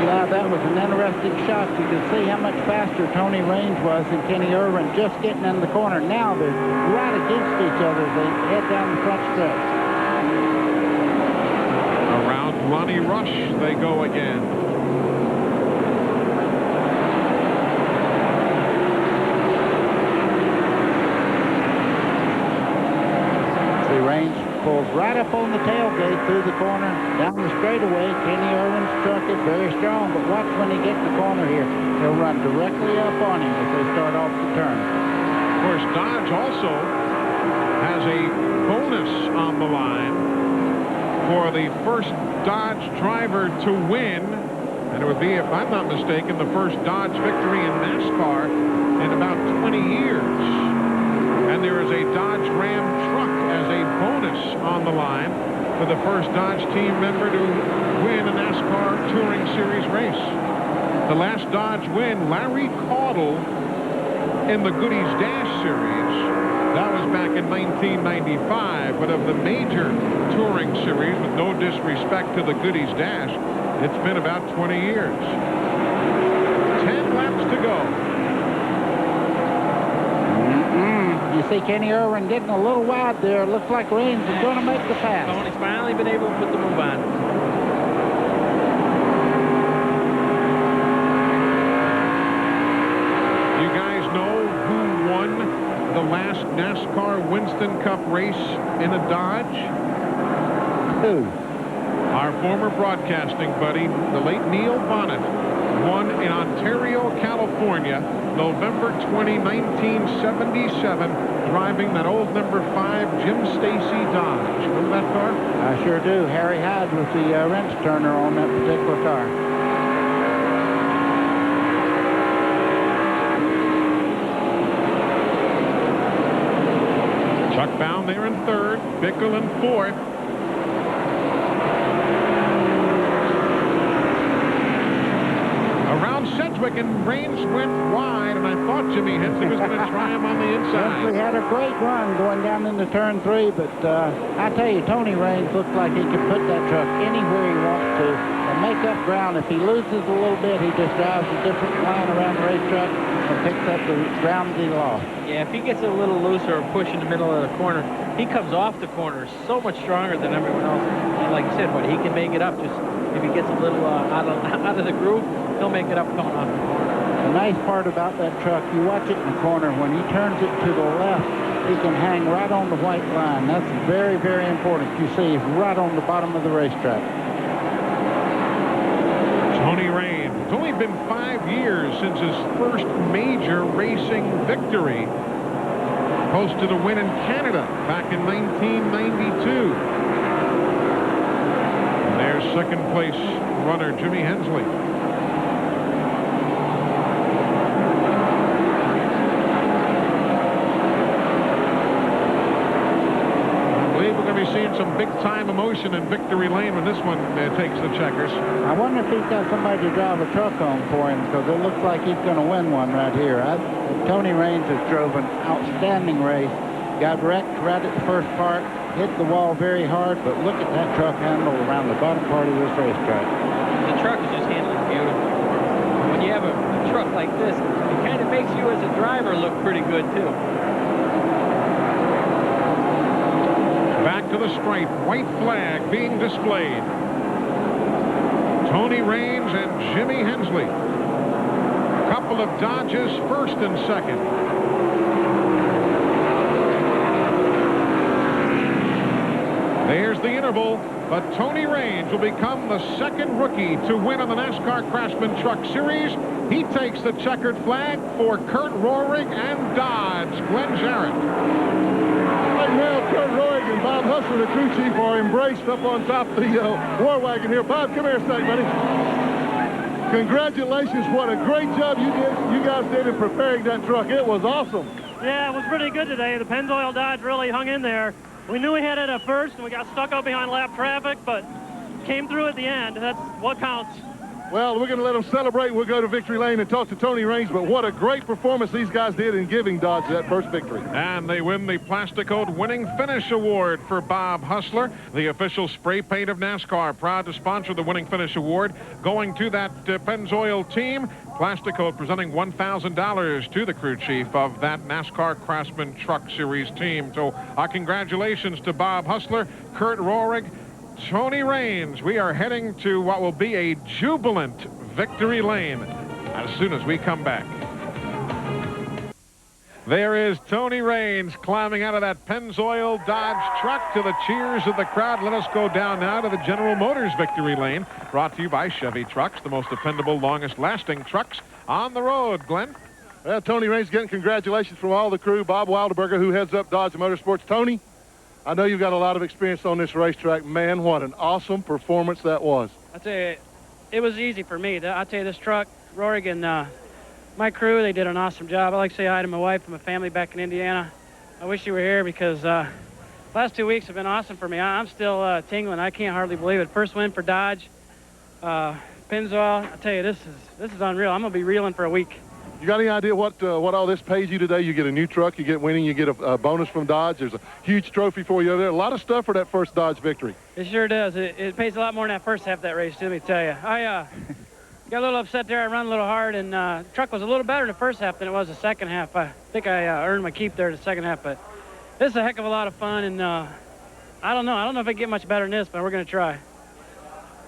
Yeah, that was an interesting shot. You can see how much faster Tony Raines was than Kenny Irwin just getting in the corner. Now they're right against each other as they head down the front stretch. Around Ronnie Rush they go again. pulls right up on the tailgate through the corner, down the straightaway. Kenny Irwin's truck is very strong, but watch when he gets the corner here. He'll run directly up on him if they start off the turn. Of course, Dodge also has a bonus on the line for the first Dodge driver to win. And it would be, if I'm not mistaken, the first Dodge victory in NASCAR in about 20 years. And there is a Dodge Ram truck as a bonus on the line for the first Dodge team member to win a NASCAR Touring Series race. The last Dodge win, Larry Caudle in the Goodies Dash Series. That was back in 1995, but of the major Touring Series, with no disrespect to the Goodies Dash, it's been about 20 years. 10 laps to go. You see Kenny Irwin getting a little wide there. Looks like Raines is going to make the pass. Tony's finally been able to put the move on. You guys know who won the last NASCAR Winston Cup race in a Dodge? Who? Our former broadcasting buddy, the late Neil Bonnet, won in Ontario, California, November 20, 1977, driving that old number 5 Jim Stacy Dodge. Remember that car? I sure do. Harry Hyde was the wrench turner on that particular car. Chuck Bound there in third, Bickle in fourth. Around Sedgwick, and Raines went wide, and I thought Jimmy Hensley was going to try him on the inside. Hensley had a great run going down into turn 3, but I tell you, Tony Raines looks like he can put that truck anywhere he wants to and make up ground. If he loses a little bit, he just drives a different line around the racetrack and picks up the ground that he lost. Yeah, if he gets a little looser or push in the middle of the corner, he comes off the corner so much stronger than everyone else. And like you said, but he can make it up. Just if he gets a little out of the groove, he'll make it up coming off the corner. The nice part about that truck, you watch it in the corner, when he turns it to the left, he can hang right on the white line. That's very, very important. You see, he's right on the bottom of the racetrack. Tony Raines. It's only been 5 years since his first major racing victory. Posted a win in Canada back in 1992. And there's second place runner Jimmy Hensley. Seeing some big-time emotion in Victory Lane when this one takes the checkers. I wonder if he's got somebody to drive a truck home for him, because it looks like he's going to win one right here. Tony Raines has drove an outstanding race. Got wrecked right at the first part, hit the wall very hard, but look at that truck handle around the bottom part of this racetrack. The truck is just handling beautifully. When you have a truck like this, it kind of makes you as a driver look pretty good, too. Back to the stripe, white flag being displayed. Tony Raines and Jimmy Hensley. Couple of Dodges, first and second. There's the interval, but Tony Raines will become the second rookie to win on the NASCAR Craftsman Truck Series. He takes the checkered flag for Kurt Rohrig and Dodge. Glenn Jarrett. Right now, Kurt Rohrig and Bob Hustler, the crew chief, are embraced up on top of the war wagon here. Bob, come here a second, buddy. Congratulations. What a great job you guys did in preparing that truck. It was awesome. Yeah, it was pretty good today. The Pennzoil Dodge really hung in there. We knew we had it at first, and we got stuck up behind lap traffic, but came through at the end. That's what counts. Well, we're going to let them celebrate. We'll go to Victory Lane and talk to Tony Raines, but what a great performance these guys did in giving Dodge that first victory. And they win the Plasticoat Winning Finish Award for Bob Hustler, the official spray paint of NASCAR. Proud to sponsor the Winning Finish Award, going to that Pennzoil team. Plasticoat presenting $1,000 to the crew chief of that NASCAR Craftsman Truck Series team. So our congratulations to Bob Hustler, Kurt Rohrig, Tony Raines. We are heading to what will be a jubilant Victory Lane as soon as we come back. There is Tony Raines climbing out of that Pennzoil Dodge truck to the cheers of the crowd. Let us go down now to the General Motors victory lane, brought to you by Chevy Trucks, the most dependable, longest-lasting trucks on the road. Glenn? Well, Tony Raines getting congratulations from all the crew. Bob Wilderberger, who heads up Dodge Motorsports. Tony, I know you've got a lot of experience on this racetrack. Man, what an awesome performance that was. I tell you, it was easy for me. I tell you, this truck, Rorig and my crew, they did an awesome job. I like to say hi to my wife and my family back in Indiana. I wish you were here because last 2 weeks have been awesome for me. I'm still tingling. I can't hardly believe it. First win for Dodge, Pennzoil. I tell you, this is unreal. I'm gonna be reeling for a week. You got any idea what all this pays you today? You get a new truck, you get winning, you get a bonus from Dodge. There's a huge trophy for you over there. A lot of stuff for that first Dodge victory. It sure does. It pays a lot more than that first half of that race, let me tell you. I got a little upset there. I run a little hard, and the truck was a little better in the first half than it was the second half. I think I earned my keep there in the second half, but this is a heck of a lot of fun, and I don't know. I don't know if I can get much better than this, but we're going to try.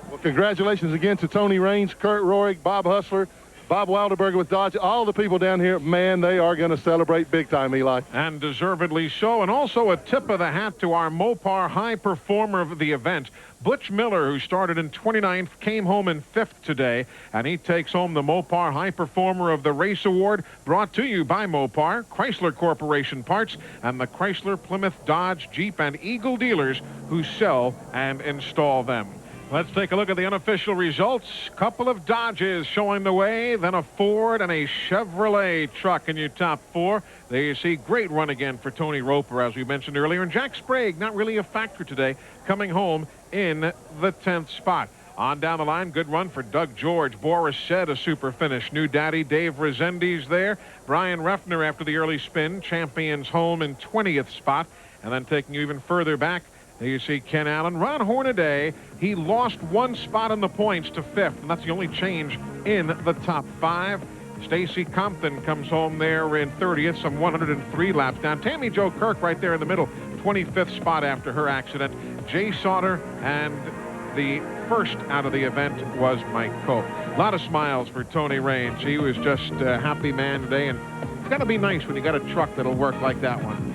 Well, congratulations again to Tony Raines, Kurt Rorig, Bob Hustler, Bob Wilderberger with Dodge, all the people down here. Man, they are going to celebrate big time, Eli. And deservedly so. And also a tip of the hat to our Mopar high performer of the event, Butch Miller, who started in 29th, came home in 5th today, and he takes home the Mopar High Performer of the Race Award, brought to you by Mopar, Chrysler Corporation Parts, and the Chrysler, Plymouth, Dodge, Jeep, and Eagle dealers who sell and install them. Let's take a look at the unofficial results. Couple of Dodges showing the way, then a Ford and a Chevrolet truck in your top 4. There you see, great run again for Tony Roper, as we mentioned earlier. And Jack Sprague, not really a factor today, coming home in the 10th spot. On down the line, good run for Doug George. Boris said a super finish. New daddy Dave Rezendes there. Brian Ruffner after the early spin. Champions home in 20th spot. And then taking you even further back, there you see Ken Allen. Ron Hornaday, he lost 1 spot in the points to 5th, and that's the only change in the top 5. Stacy Compton comes home there in 30th, some 103 laps down. Tammy Jo Kirk right there in the middle, 25th spot after her accident. Jay Sauter, and the first out of the event was Mike Cope. A lot of smiles for Tony Raines. He was just a happy man today, and it's got to be nice when you got a truck that'll work like that one.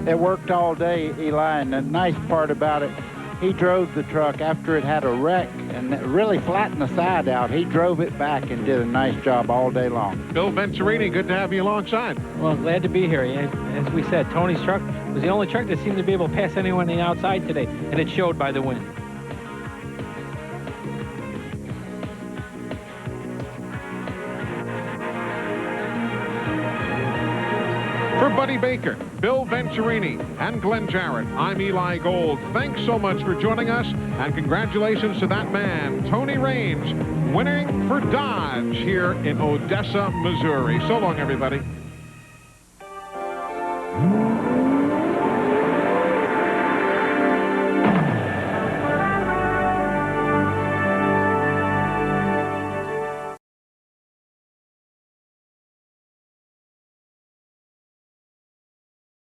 It worked all day, Eli, and the nice part about it, he drove the truck after it had a wreck and it really flattened the side out. He drove it back and did a nice job all day long. Bill Venturini, good to have you alongside. Well, glad to be here. As we said, Tony's truck was the only truck that seemed to be able to pass anyone on the outside today, and it showed by the win. For Buddy Baker, Bill Venturini, and Glenn Jarrett, I'm Eli Gold. Thanks so much for joining us, and congratulations to that man, Tony Raines, winning for Dodge here in Odessa, Missouri. So long, everybody.